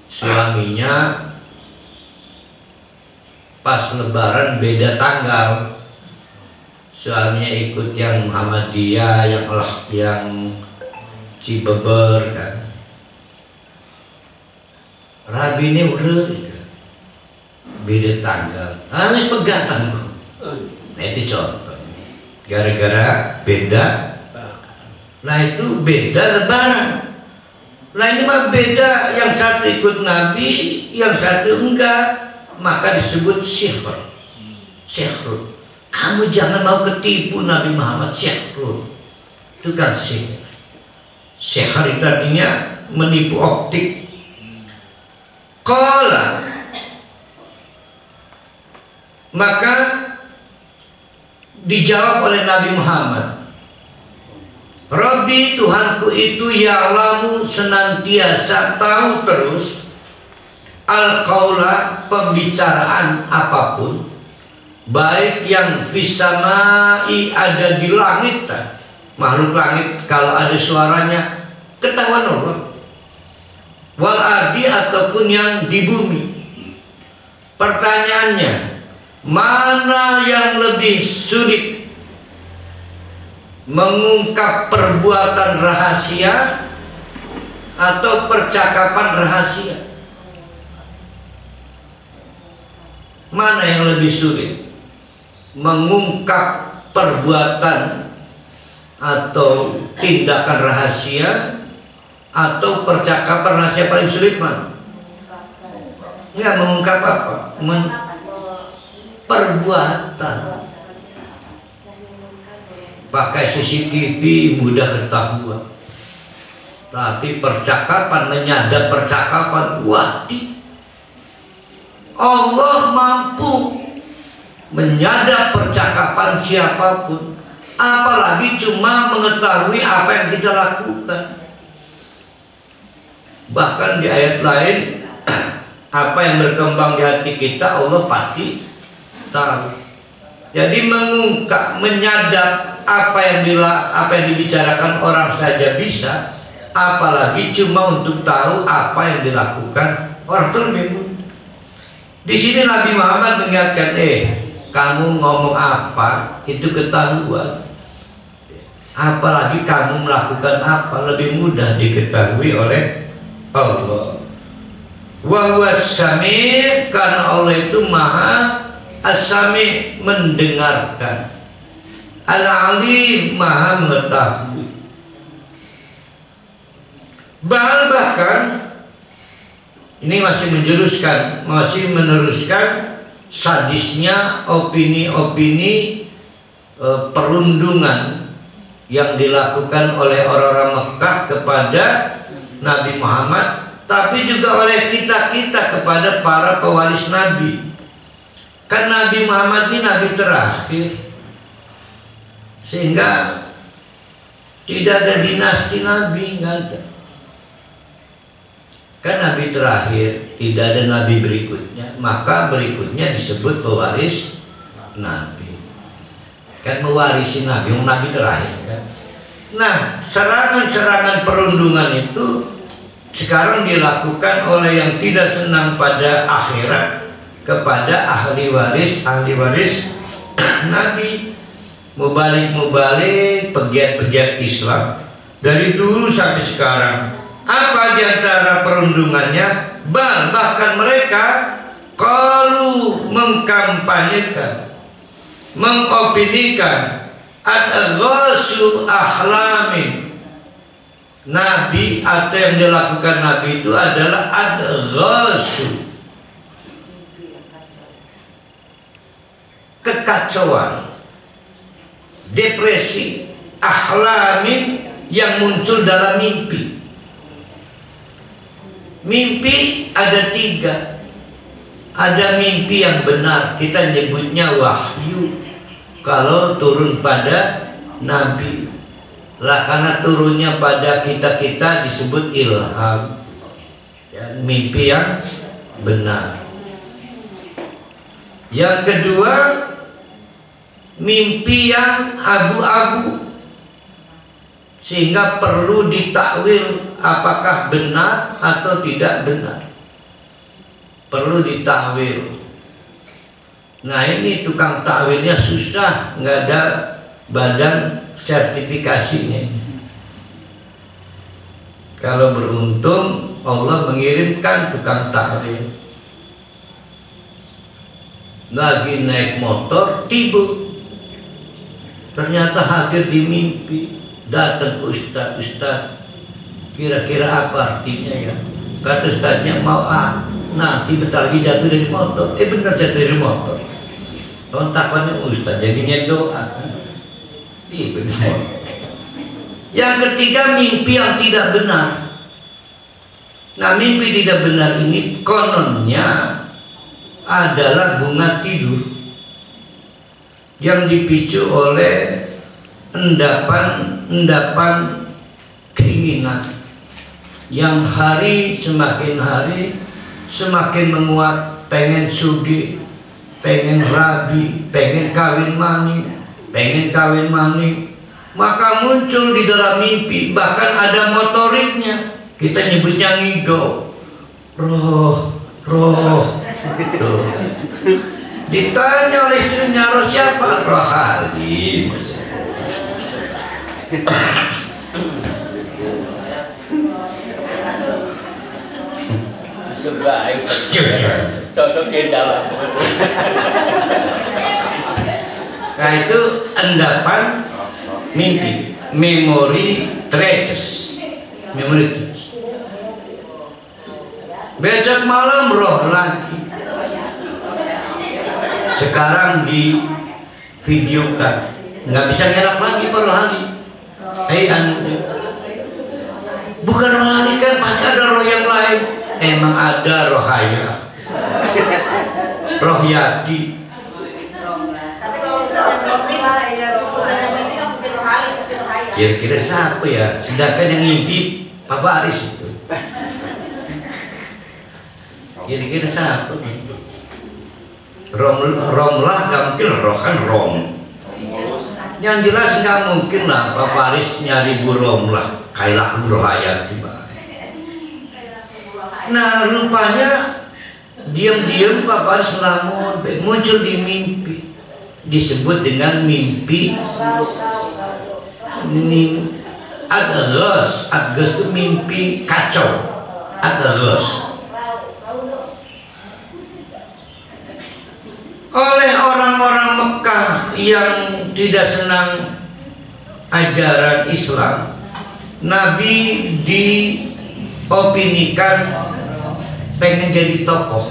Suaminya pas lebaran beda tanggal. Suaminya ikut yang Muhammadiyah, yang Cibeber kan. Rabine urut beda tanggal. Habis pegatan. Nah itu contoh. Gara-gara beda. Nah itu beda lebaran. Nah ini mah beda, yang satu ikut Nabi, yang satu enggak. Maka disebut sihr. Sihr. Kamu jangan mau ketipu Nabi Muhammad. Sihr. Itu kan sihr. Sihr itu artinya menipu optik. Qala, maka dijawab oleh Nabi Muhammad, Rabbi, Tuhanku itu ya'lamu, senantiasa tahu terus, al-qaula, pembicaraan apapun, baik yang fissamai, ada di langit, makhluk langit kalau ada suaranya ketahuan Allah, wal ardi, ataupun yang di bumi. Pertanyaannya, mana yang lebih sulit, mengungkap perbuatan rahasia atau percakapan rahasia? Mana yang lebih sulit, mengungkap perbuatan atau tindakan rahasia atau percakapan rahasia? Paling sulit mana? Enggak, mengungkap apa? Perbuatan. Pakai CCTV mudah ketahuan, tapi percakapan, menyadap percakapan, wah, Allah mampu menyadap percakapan siapapun, apalagi cuma mengetahui apa yang kita lakukan. Bahkan di ayat lain, apa yang berkembang di hati kita Allah pasti tahu. Jadi mengungkap, menyadap apa yang dibicarakan orang saja bisa, apalagi cuma untuk tahu apa yang dilakukan orang terlebih. Di sini Nabi Muhammad mengingatkan, kamu ngomong apa itu ketahuan, apalagi kamu melakukan apa lebih mudah diketahui oleh Allah. Wa huwas sami', karena Allah itu maha as-sami', mendengarkan, al-alim, maha mengetahui. Bahkan ini masih meneruskan sadisnya opini-opini perundungan yang dilakukan oleh orang-orang Mekah kepada Nabi Muhammad, tapi juga oleh kita-kita kepada para pewaris Nabi. Kan Nabi Muhammad ini Nabi terakhir, sehingga tidak ada dinasti Nabi, nggak ada. Kan Nabi terakhir, tidak ada Nabi berikutnya, maka berikutnya disebut pewaris Nabi. Kan mewarisi Nabi, Nabi terakhir kan. Nah, serangan-serangan perundungan itu sekarang dilakukan oleh yang tidak senang pada akhirat kepada ahli waris Nabi, mubalik, pegiat-pegiat Islam dari dulu sampai sekarang. Apa diantara perundungannya? Bahkan mereka kalau mengkampanyekan, mengopinikan ad-ghasul ahlamin, Nabi, atau yang dilakukan Nabi itu adalah ad-ghasul, kekacauan, depresi, ahlamin, yang muncul dalam mimpi. Mimpi ada 3. Ada mimpi yang benar, kita nyebutnya wahyu, kalau turun pada Nabi. Lah karena turunnya pada kita disebut ilham ya, mimpi yang benar. Yang kedua, mimpi yang abu-abu sehingga perlu ditakwil apakah benar atau tidak benar. Perlu ditakwil. Nah ini tukang takwilnya susah, nggak ada badan sertifikasinya. Kalau beruntung Allah mengirimkan tukang takwil. Lagi naik motor, tiba ternyata hadir di mimpi. Datang ke Ustaz, kira-kira apa artinya ya? Kata Ustaznya, mau nanti bentar lagi jatuh dari motor. Benar jatuh dari motor. Kontakannya Ustaz, jadinya doa. Iya benar. Yang ketiga, mimpi yang tidak benar. Nah, mimpi tidak benar ini kononnya adalah bunga tidur yang dipicu oleh endapan keinginan yang hari semakin menguat, pengen sugih, pengen rabi, pengen kawin mani, maka muncul di dalam mimpi, bahkan ada motoriknya, kita nyebutnya ngigau, roh. Tuh. Ditanya oleh istrinya, roh siapa? Roh Halim. Sebaik cocokin dalam. Nah itu endapan mimpi, memory traces. Besok malam roh lagi. Sekarang di videokan, nggak bisa ngelak lagi Pak Rohani. Bukan rohani kan, pasti ada roh yang lain. Emang ada roh haya, roh yati. Tapi kalau misalnya mimpi kan mungkin rohani, pasti roh haya. Kira-kira siapa ya? Sedangkan yang ngimpi Pak Baris itu. Kira-kira siapa? Romlah gak mungkin, roh kan rom. Yang jelas nggak mungkin lah Pak Faris nyari burom lah, kailah burohayat tiba. Nah rupanya diam-diam Pak Faris melamun, muncul di mimpi, disebut dengan mimpi adghas. Adghas itu mimpi kacau. Adghas. Oleh orang-orang Mekah yang tidak senang ajaran Islam, Nabi diopinikan pengen jadi tokoh.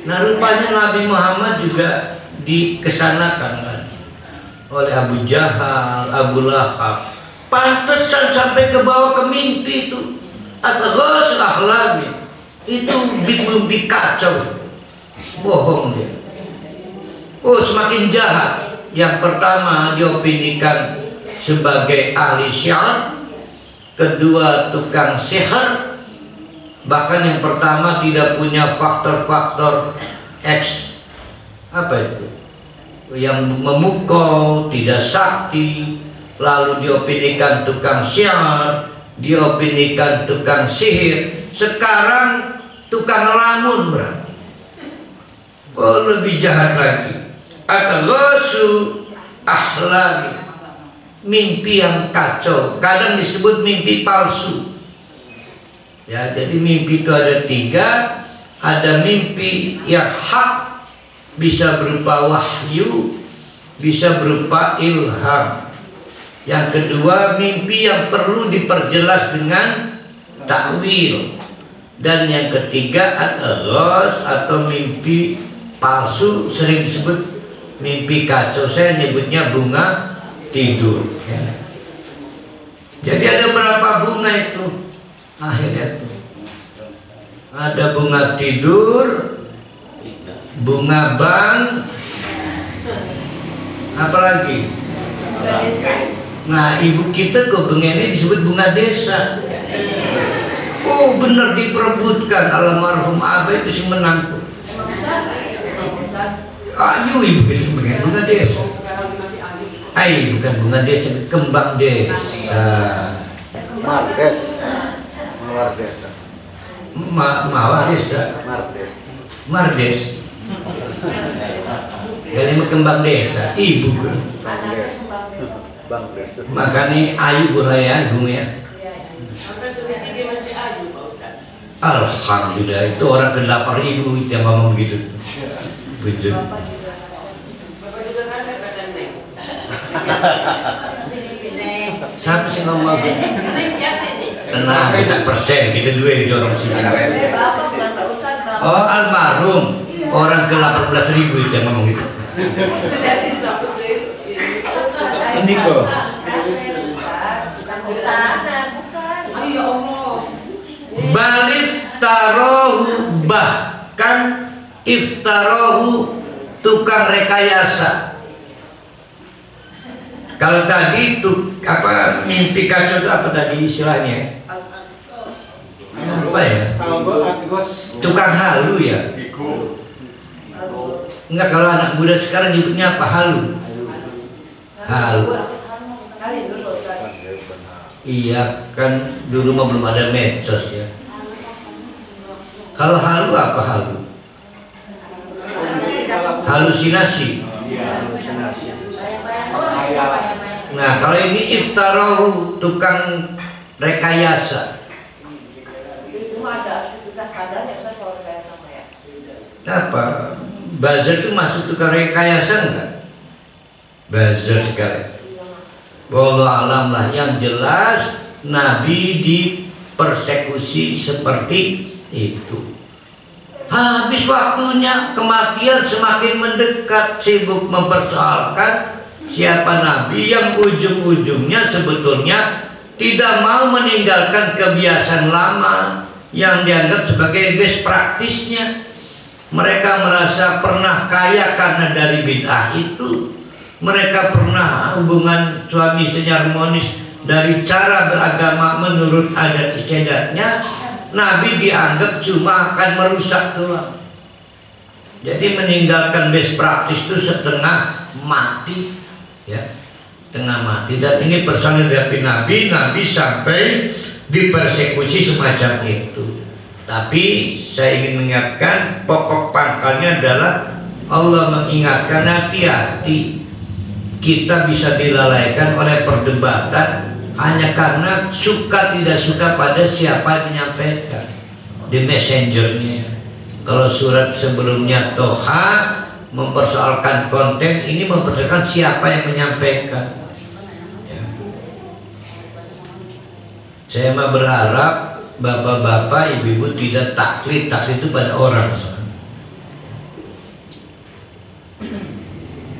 Nah rupanya Nabi Muhammad juga dikesanakan oleh Abu Jahal, Abu Lahab. Pantesan sampai ke bawah ke mimpi itu. Adghas ahlami. Itu mimpi kacau. Bohong dia. Oh semakin jahat. Yang pertama diopinikan sebagai ahli syair, kedua tukang sihir, bahkan yang pertama tidak punya faktor-faktor X, apa itu, yang memukau, tidak sakti, lalu diopinikan tukang syair, diopinikan tukang sihir, sekarang tukang lamun berarti. Oh lebih jahat lagi. Adghasu ahlami, mimpi yang kacau, kadang disebut mimpi palsu. Ya, jadi mimpi itu ada tiga. Ada mimpi yang hak, bisa berupa wahyu, bisa berupa ilham. Yang kedua mimpi yang perlu diperjelas dengan takwil. Dan yang ketiga adghas atau mimpi palsu, sering disebut mimpi kacau. Saya nyebutnya bunga tidur ya. Jadi ada berapa bunga itu akhirnya tuh? Ada bunga tidur, bunga bank, apa lagi? Nah ibu kita kok bunga ini disebut bunga desa. Oh benar diperebutkan, almarhum Abah itu si menantu. Ayu ibu bukan bunga desa. Ai bukan bunga desa, kembang desa. Mardes. Mawar desa. Mawar desa. Mardes. Mardes. Jadi kembang desa, ibu kan. Bangdes. Bangdes. Makanya ayu buraya agung ya. Sampai segitu dia masih ayu Pak Ustaz. Alhamdulillah itu orang ke-8.000 itu yang ngomong begitu. Begitu. Bapak juga kan saya kata Neng. Siapa sih ngomong gitu? Neng siapa ini? Tenang, kita persen, kita dua yang jorong sini. Bapak bukan Pak Ustaz, Bapak. Oh almarhum, orang ke-18.000 itu yang ngomong gitu. Jadi takut deh. Ini kok. Bukan Ustaz, bukan. Ya Allah. Bal iftarohu, bahkan iftarohu tukang rekayasa. Kalau tadi tuh apa mimpi kacau itu apa tadi istilahnya? Apa ya? Tukang halu ya? Enggak, kalau anak muda sekarang nyebutnya apa? Halu. Halu. Iya kan dulu mah belum ada medsos ya. Kalau halu apa halu? Halusinasi. Nah kalau ini iftarohu tukang rekayasa. Apa? Buzzer itu masuk tukang rekayasa enggak? Buzzer sekali. Wallahu alam lah, yang jelas Nabi dipersekusi seperti itu. Habis waktunya, kematian semakin mendekat, sibuk mempersoalkan siapa Nabi yang ujung-ujungnya sebetulnya tidak mau meninggalkan kebiasaan lama yang dianggap sebagai best praktisnya. Mereka merasa pernah kaya karena dari bid'ah itu. Mereka pernah hubungan suami istri harmonis dari cara beragama menurut adat istiadatnya. Nabi dianggap cuma akan merusak doang. Jadi meninggalkan best praktis itu setengah mati, ya, setengah mati. Dan ini persoalan dari Nabi sampai dipersekusi semacam itu. Tapi saya ingin mengingatkan pokok pangkalnya adalah Allah mengingatkan hati-hati. Kita bisa dilalaikan oleh perdebatan hanya karena suka tidak suka pada siapa yang menyampaikan di messengernya. Kalau surat sebelumnya Toha mempersoalkan konten, ini mempersoalkan siapa yang menyampaikan. Ya. Saya mah berharap bapak-bapak, ibu-ibu tidak taklid itu pada orang.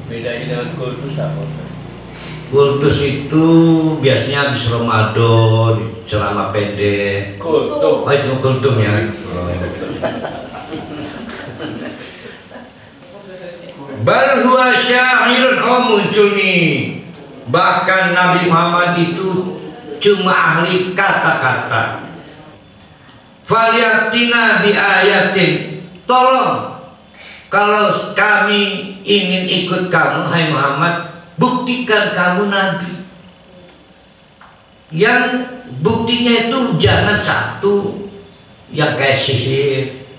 Bedanya dengan kultus apa? Kultus itu biasanya habis Ramadan, ceramah pendek. Kultum. Oh itu kultum ya. Bal huwa syairun, oh muncul nih. Bahkan Nabi Muhammad itu cuma ahli kata-kata. Falyatina bi ayatin, tolong kalau kami ingin ikut kamu, hai Muhammad, buktikan kamu Nabi. Yang buktinya itu jangan satu yang kayak sihir,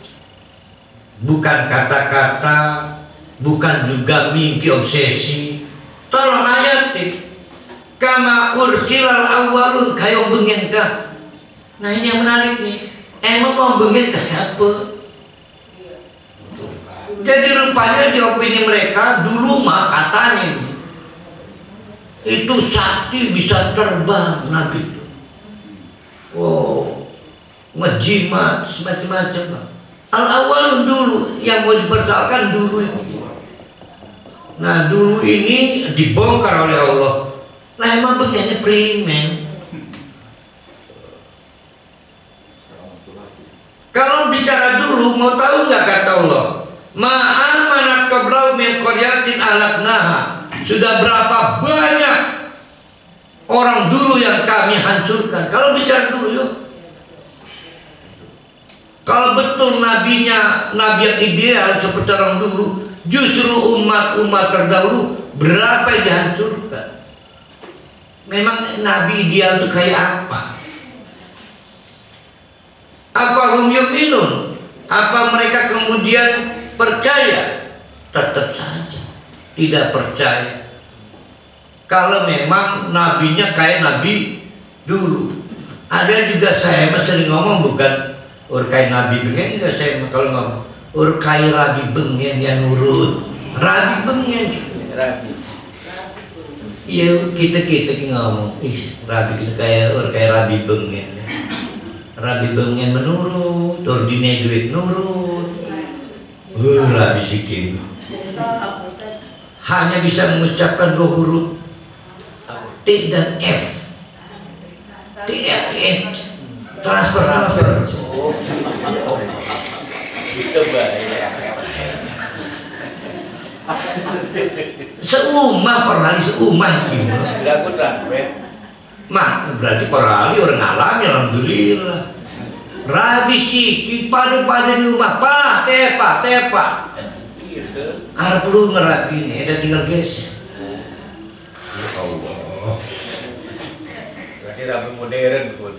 bukan kata-kata, bukan juga mimpi obsesi. Tolong ayatin. Kama ursilal awalun kayak bengen kah. Nah ini yang menarik nih. Emang mau bengen kayak apa? Jadi rupanya di opini mereka dulu mah katanya itu sakti bisa terbang Nabi itu. Oh, ngejimat semacam-macam. Al-awal dulu yang mau dipersoalkan dulu itu. Nah dulu ini dibongkar oleh Allah. Nah emang begini primen. Kalau bicara dulu, mau tahu nggak kata Allah? Ma'amanat qablau min qaryatin ahlaknaha. Sudah berapa banyak orang dulu yang kami hancurkan. Kalau bicara dulu yuk. Kalau betul nabinya nabi yang ideal seperti orang dulu, Justru umat-umat terdahulu berapa yang dihancurkan. Memang Nabi ideal itu kayak apa? Apa hum yu'minun? Apa mereka kemudian percaya? Tetap saja tidak percaya. Kalau memang nabinya kayak nabi dulu. Ada juga saya sering ngomong, bukan urkai nabi bengen, enggak, saya kalau ngomong urkai rabi bengen yang nurut. Rabi bengen. Iya, kita ngomong, rabi kita kayak urkai rabi bengen. Rabi bengen menurut, ordine duit nurut. Rabi sikim hanya bisa mengucapkan 2 huruf T dan F. Transfer. Itu baik. Seumah perhali seumah gimana? Aku transfer. Mak berarti perhali orang alami, alhamdulillah. Rabi siki pada di rumah tepa. Arab lu ngerapi nih, dan tinggal geser. Ya Allah. Berarti rapi modern pun.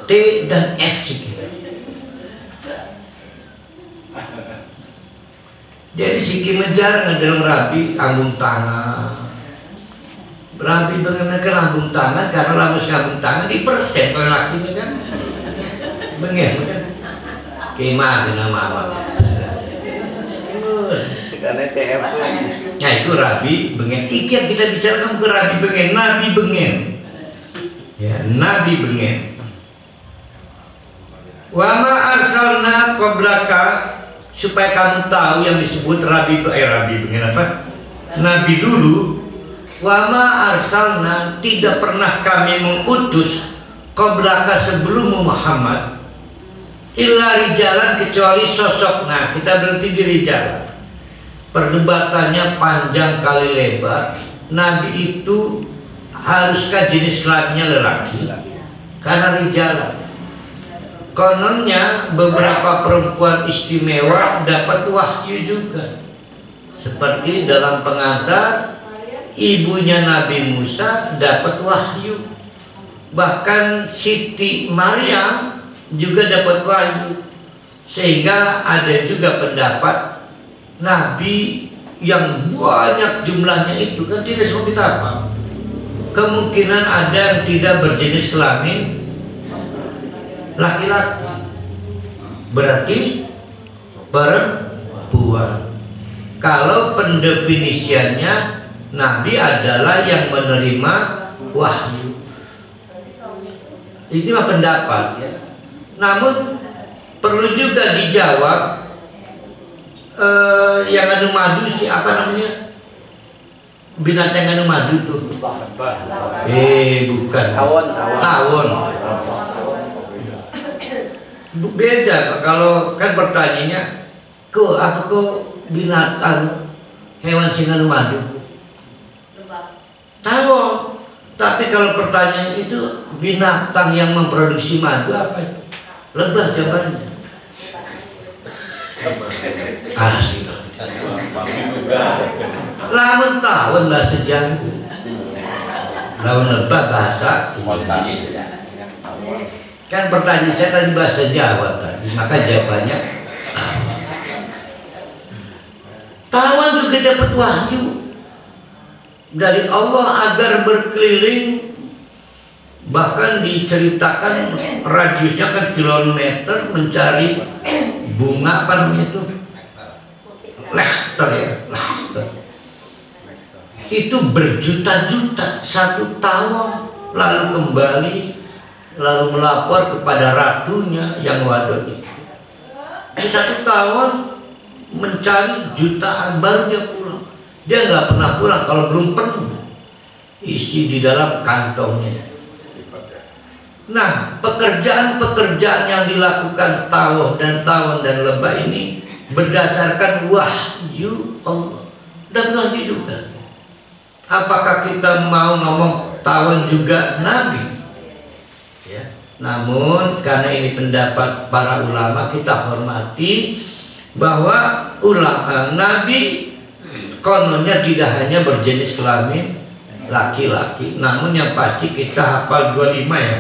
T dan F sih. Jadi siki menjar ngedeleng rabi ambung tangan. Rabi bagaimana ambung tangan karena lamus ambung tangan di persen kalau lakinya kan. Benges kan. Kemah dengan mama. Karena TF. Nah itu rabi bengen. Iki kita bicarakan ke rabi bengen, nabi bengen. Ya, nabi bengen. Wa ma arsalna qablaka, supaya kamu tahu yang disebut rabi bengen apa? Nabi dulu. Wa ma arsalna, tidak pernah kami mengutus qablaka sebelum Muhammad illa rijalan, kecuali sosok. Nah kita berhenti di rijalan. Perdebatannya panjang kali lebar. Nabi itu haruskah jenis kelaminnya lelaki? Karena rijalan. Kononnya beberapa perempuan istimewa dapat wahyu juga. Seperti dalam pengantar, ibunya Nabi Musa dapat wahyu. Bahkan Siti Maryam juga dapat wahyu. Sehingga ada juga pendapat Nabi yang banyak jumlahnya itu kan tidak semua kita apa. Kemungkinan ada yang tidak berjenis kelamin laki-laki, berarti perempuan. Kalau pendefinisiannya Nabi adalah yang menerima wahyu. Ini mah pendapat ya. Namun perlu juga dijawab. Yang anu madu sih apa namanya, binatang anu madu tuh? Bukan. Tawon. Beda kalau kan pertanyaannya, apa binatang hewan sing anu madu? Tawon. Tapi kalau pertanyaan itu binatang yang memproduksi madu apa itu? Lebah jawabannya. Asli. Lawan tawon bahasa Jawa. Lawan lebah bahasa Indonesia. Kan pertanyaan saya tadi bahasa Jawa tadi, maka jawabannya tawon juga dapat wahyu dari Allah agar berkeliling. Bahkan diceritakan radiusnya kan kilometer mencari bunga apa namanya itu, lester ya, lester. Itu berjuta-juta satu tawon, lalu kembali, lalu melapor kepada ratunya yang wadon itu. Di satu tawon mencari jutaan, baru dia pulang. Dia nggak pernah pulang kalau belum penuh isi di dalam kantongnya. Nah, pekerjaan-pekerjaan yang dilakukan tawon dan lebah ini berdasarkan wahyu Allah dan wahyu juga. Apakah kita mau ngomong tawon juga nabi? Ya. Namun karena ini pendapat para ulama, kita hormati bahwa ulama, Nabi kononnya tidak hanya berjenis kelamin laki-laki, namun yang pasti kita hafal 25 ya.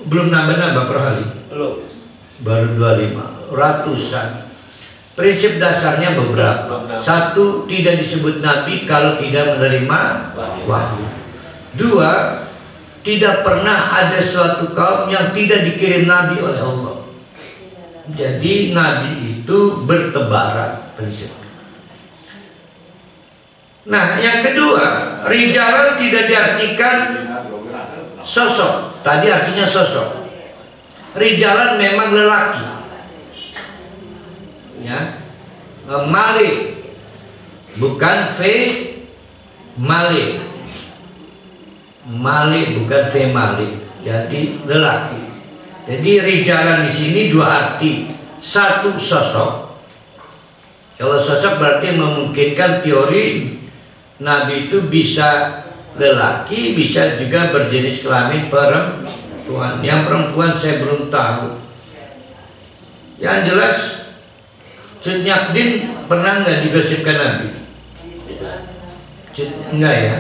Belum nambah-nambah per hari. Belum. Baru 25, ratusan. Prinsip dasarnya beberapa. Satu, tidak disebut Nabi kalau tidak menerima wahyu. Dua, tidak pernah ada suatu kaum yang tidak dikirim Nabi oleh Allah. Jadi Nabi itu bertebaran prinsip. Nah, yang kedua, rijalan tidak diartikan sosok. Tadi artinya sosok. Rijalan memang lelaki. Ya. Male, bukan male. Male bukan male. Jadi lelaki. Jadi rijalan di sini dua arti. Satu, sosok. Kalau sosok berarti memungkinkan teori Nabi itu bisa lelaki, bisa juga berjenis kelamin perempuan. Yang perempuan saya belum tahu. Yang jelas Cut Nyakdin pernah nggak digosipkan Nabi? Enggak ya?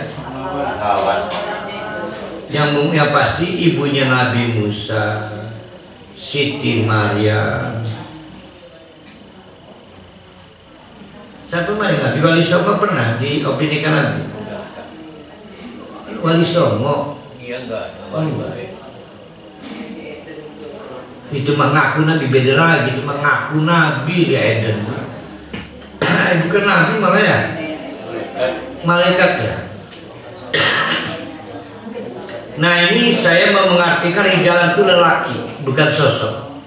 Yang pasti ibunya Nabi Musa, Siti Maryam. Siapa main Nabi? Wali Songo pernah diopinikan Nabi? Wali Songo? Iya enggak. Itu mengaku Nabi, beda lagi. Itu mengaku Nabi di Eden. Bukan Nabi malah ya, malaikat ya. Nah, ini saya mau mengartikan rijalan itu lelaki, bukan sosok.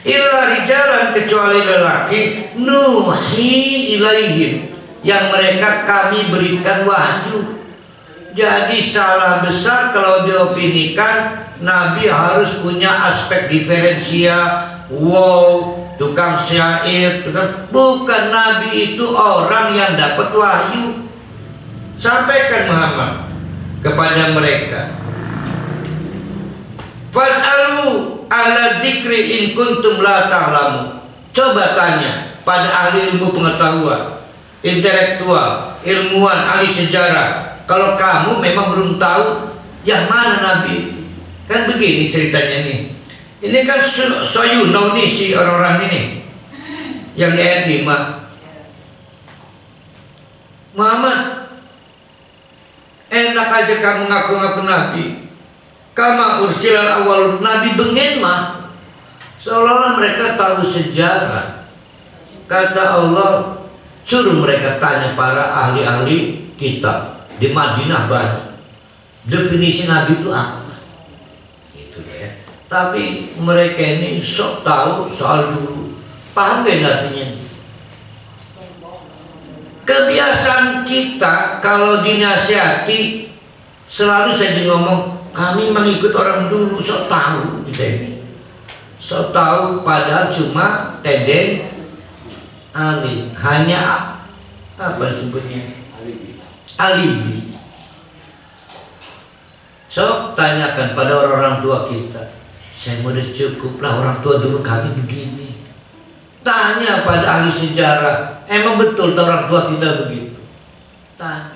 Illa rijalan, kecuali lelaki, nuhi ilaihim, yang mereka kami berikan wahyu. Jadi salah besar kalau diopinikan Nabi harus punya aspek diferensia. Wow, tukang syair, bukan. Nabi itu orang yang dapat wahyu. Sampaikan Muhammad kepada mereka, fas'alu ala dzikri in kuntum la ta'lamu. Coba tanya pada ahli ilmu pengetahuan, intelektual, ilmuwan, ahli sejarah, kalau kamu memang belum tahu yang mana Nabi. Kan begini ceritanya nih. Ini kan Soyuno nih, si orang-orang ini yang di ayat 5. Muhammad, enak aja kamu ngaku-ngaku Nabi. Kama ursilal awal, Nabi bengen mah. Seolah-olah mereka tahu sejarah. Kata Allah, suruh mereka tanya para ahli-ahli kitab. Di Madinah banyak. Definisi Nabi itu apa? Tapi mereka ini sok tahu soal dulu. Paham gak artinya? Kebiasaan kita kalau dinasihati selalu saja ngomong, kami mengikut orang dulu, sok tahu kita ini. Sok tahu padahal cuma tedeng ali, hanya apa disebutnya? Alibi. Sok tanyakan pada orang tua kita. Saya mau cukuplah, orang tua dulu kami begini. Tanya pada ahli sejarah, emang betul orang tua kita begitu? Tanya.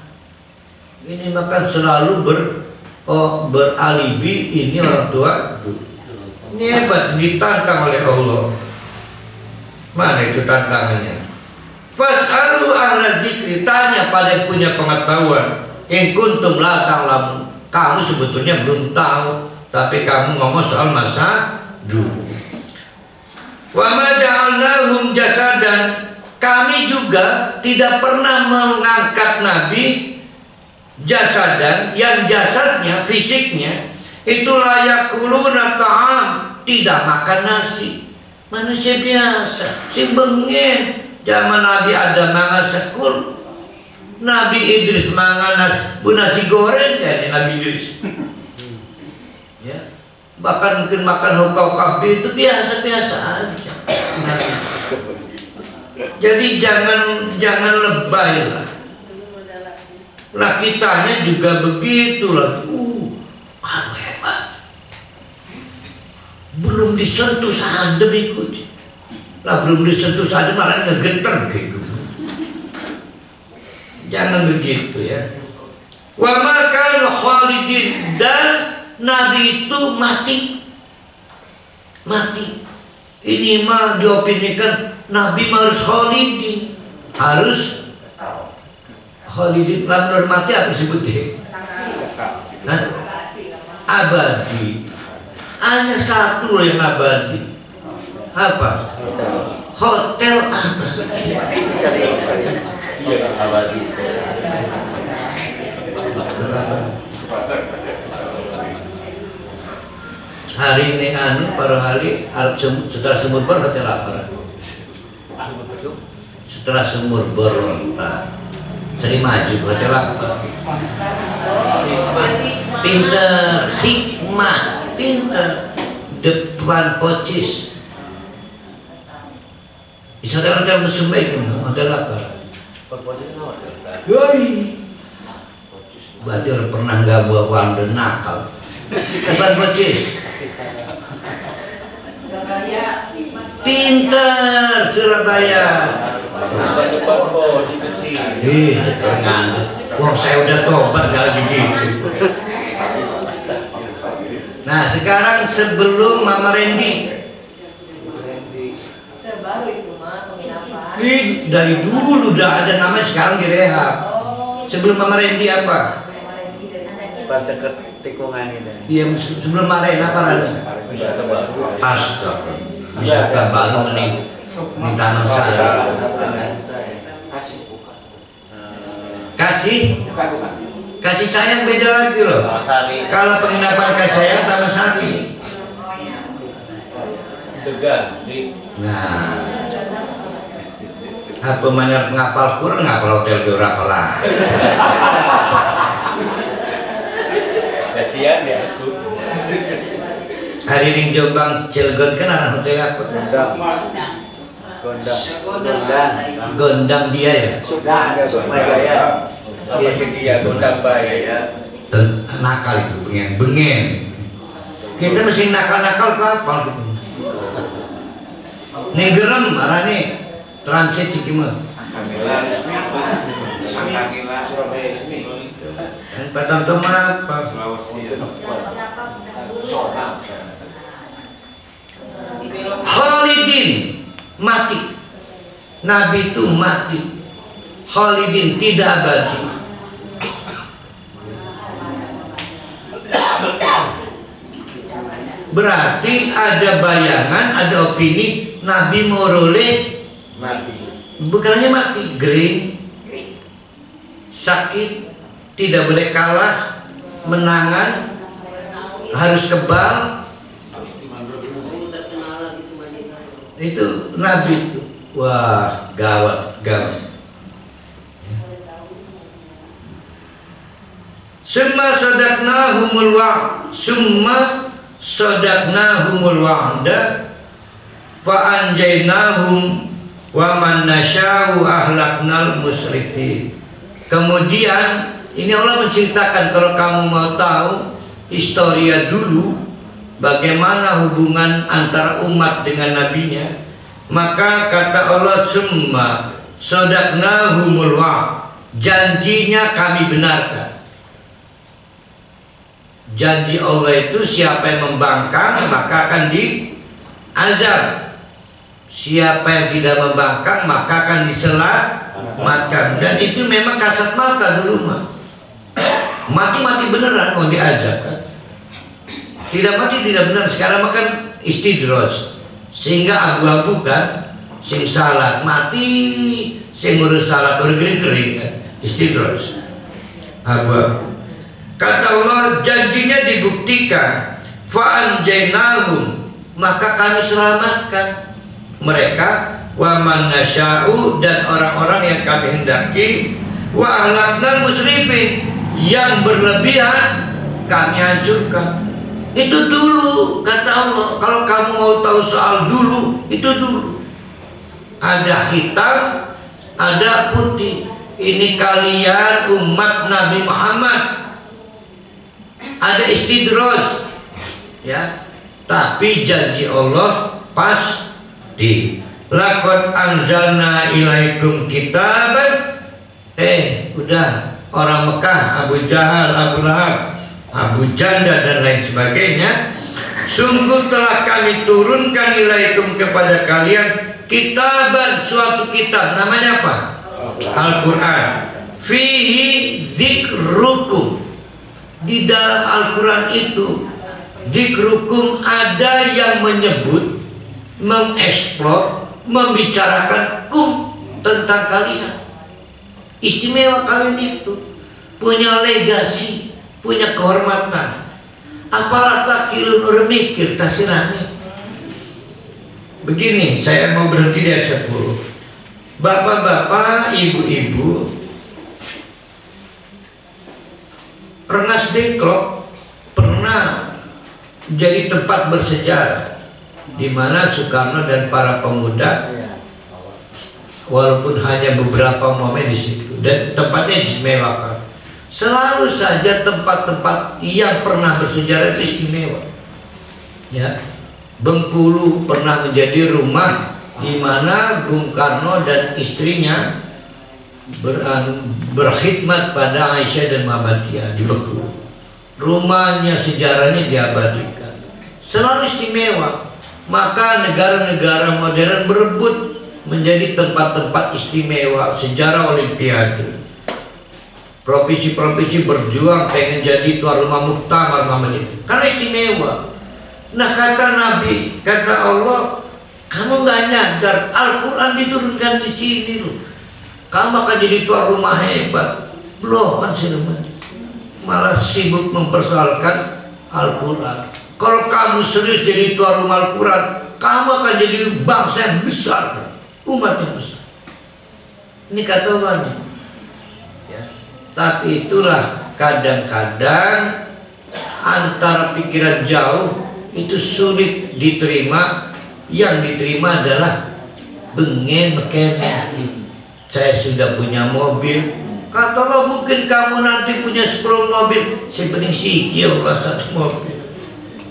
Ini makan selalu beralibi, ini orang tua. Ini hebat, ditantang oleh Allah. Mana itu tantangannya? Fas'alu ahla dzikri, tanya pada yang punya pengetahuan. In kuntum la ta'lamun, kamu sebetulnya belum tahu. Tapi kamu ngomong soal masa dulu. Wa ma ja'alnahum jasadan, kami juga tidak pernah mengangkat Nabi jasadan, yang jasadnya, fisiknya itu layak kuluna ta'am, tidak makan nasi. Manusia biasa, si bengen. Zaman Nabi Adam mangan sekul, Nabi Idris mangan nasi goreng kayak Nabi Idris. Ya, bahkan mungkin makan hokau itu biasa-biasa aja. Jadi jangan lebay lah. Lah kitanya juga begitu lah. Kan hebat. Belum disentuh sadar ikut. lah belum disentuh saja malah ngegeter gitu. Jangan begitu ya. Wa ma kana khalidin, dan Nabi itu mati. Ini mah diopinikan Nabi harus khalidin, harus khalidin. Lalu mati apa disebutnya? Abadi. Hanya satu yang abadi. Apa? Hotel abadi. Hari ini para hari setelah sumur bor hotel apa? Setelah sumur bor sering maju hotel apa? Pinter, hikmah, pinter, depan pocis. Di hotel musim baik hotel apa? Yoi, Badir pernah nggak bawa wanda nakal. Depan pocis. Pinter Surabaya. Wong saya udah tobat gak lagi gitu. Nah sekarang sebelum Mama Randy, baru itu mah penginapan. dari dulu udah ada namanya, sekarang direhab. Sebelum Mama Randy apa? Pas deket tikungan itu. Iya, sebelum Marena apa lagi? Astaga, wisata baru nih di Taman Sari. Kasih sayang beda lagi loh. Kalau penginapan kasih sayang Taman Sari. Nah, apa mana ngapal kurang, ngapal hotel berapa lah? Kasihan ya aku. Hari ini Jombang Cilegon kan ada hotel apa? Gondang dia ya. Sudah ada Sukmajaya. Apa dia Gondang Baya? Nakal itu bengen. Kita mesti nakal-nakal kapal gitu. Ning gerem arane transit Cikimah. Batang tomat apa? Khalidin, mati. Nabi itu mati. Khalidin, tidak abadi. Berarti ada bayangan, ada opini Nabi Morole Mati. bukannya mati, green, sakit, tidak boleh kalah, menangan, harus kebal. Itu Nabi itu. Wah, gawat. Summa sadaqnahumul wa'da fa anjaynahum wa man nasya'u ahlaknal musrifin. Kemudian ini Allah menceritakan, kalau kamu mau tahu historia dulu bagaimana hubungan antara umat dengan nabinya, maka kata Allah, summa sadaqnahumul wa'd, janjinya kami benarkan. Janji Allah itu siapa yang membangkang maka akan diazab, siapa yang tidak membangkang maka akan diselamatkan. Dan itu memang kasat mata dulu mah. Mati beneran mau diazab kan? Tidak mati tidak benar. Sekarang makan istidroj, sehingga abu-abu kan, sing salat mati, sing ngurus salat udah kering kan, istidroj abu-abu. Kata Allah, janjinya dibuktikan. Fa'anjainahum, maka kami selamatkan mereka, wa man nasya'u, dan orang-orang yang kami hendaki, wa ahlaknal musrifin, yang berlebihan kami hancurkan. Itu dulu kata Allah. Kalau kamu mau tahu soal dulu, itu dulu. Ada hitam, ada putih. Ini kalian umat Nabi Muhammad. Ada istidroj, ya. Tapi janji Allah pasti. Laqad anzalna ilaikum kitaban. Udah orang Mekah, Abu Jahal, Abu Lahab, Abu Janda dan lain sebagainya, sungguh telah kami turunkan ilaikum kepada kalian kitaban, suatu kitab, namanya apa? Al-Quran. Fihi dzikrukum. Di dalam Al-Quran itu dzikrukum ada yang menyebut, mengeksplor, membicarakan tentang kalian. Istimewa kalian itu, punya legasi, punya kehormatan. Apalah takilun, orang mikir tasirani. Begini, saya mau berhenti di ayat 10. Bapak-bapak, ibu-ibu, Rengas Dengklok pernah jadi tempat bersejarah di mana Soekarno dan para pemuda, walaupun hanya beberapa momen di situ, dan tempatnya diistimewakan. Selalu saja tempat-tempat yang pernah bersejarah itu istimewa. Ya, Bengkulu pernah menjadi rumah di mana Bung Karno dan istrinya berkhidmat pada Aisyah dan Muhammadiyah di Bengkulu. Rumahnya, sejarahnya diabadikan, selalu istimewa. Maka negara-negara modern berebut menjadi tempat-tempat istimewa sejarah Olimpiade. Provinsi-provinsi berjuang pengen jadi tuan rumah muktamar Muhammadiyah karena istimewa. Nah, kata Nabi, kata Allah, kamu nggak nyadar Al-Quran diturunkan di sini loh. Kamu akan jadi tuan rumah hebat. Belum kan sih, malah sibuk mempersoalkan Al-Quran. Kalau kamu serius jadi tuan rumah Al-Quran, kamu akan jadi bangsa yang besar, umat yang besar. Ini kata Allah. Ya. Tapi itulah kadang-kadang antara pikiran jauh itu sulit diterima. Yang diterima adalah bengen mekene. Saya sudah punya mobil. Kata Allah, mungkin kamu nanti punya 10 mobil. Saya penting sikil satu mobil.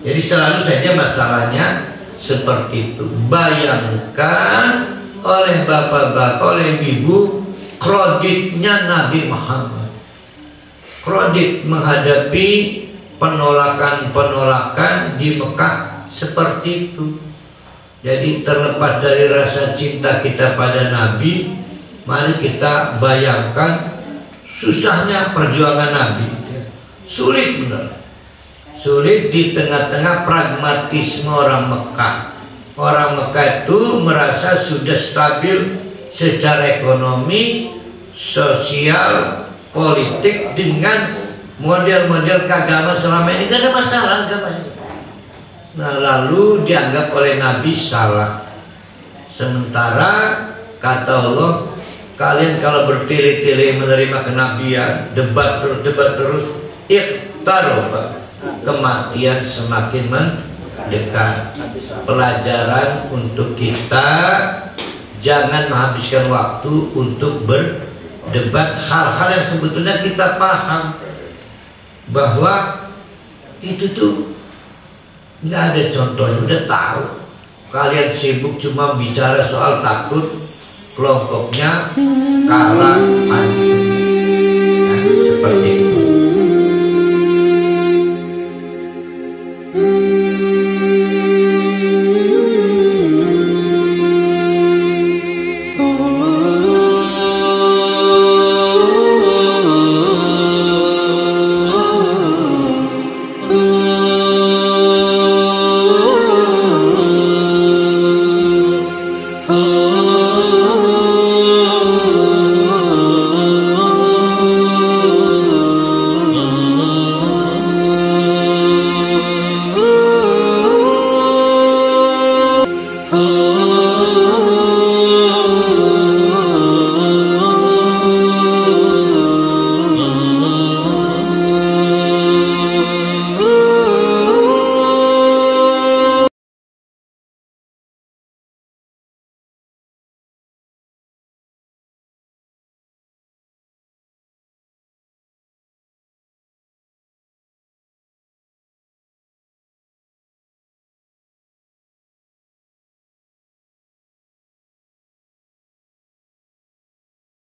Jadi selalu saja masalahnya seperti itu. Bayangkan oleh bapak-bapak, oleh ibu, kreditnya Nabi Muhammad. Kredit menghadapi penolakan-penolakan di Mekah seperti itu. Jadi terlepas dari rasa cinta kita pada Nabi, mari kita bayangkan susahnya perjuangan Nabi. Sulit benar. Sulit di tengah-tengah pragmatisme orang Mekah. Orang Mekah itu merasa sudah stabil secara ekonomi, sosial, politik dengan model-model keagamaan selama ini. Gak ada masalah agamanya. Nah, lalu dianggap oleh Nabi salah. Sementara kata Allah, kalian kalau bertele-tele menerima kenabian, debat terus, ikhtarob, kematian semakin mendekat. Pelajaran untuk kita, jangan menghabiskan waktu untuk berdebat hal-hal yang sebetulnya kita paham bahwa itu tuh nggak ada contohnya, udah tahu. Kalian sibuk cuma bicara soal takut kelompoknya kalah hancur, nah, seperti itu.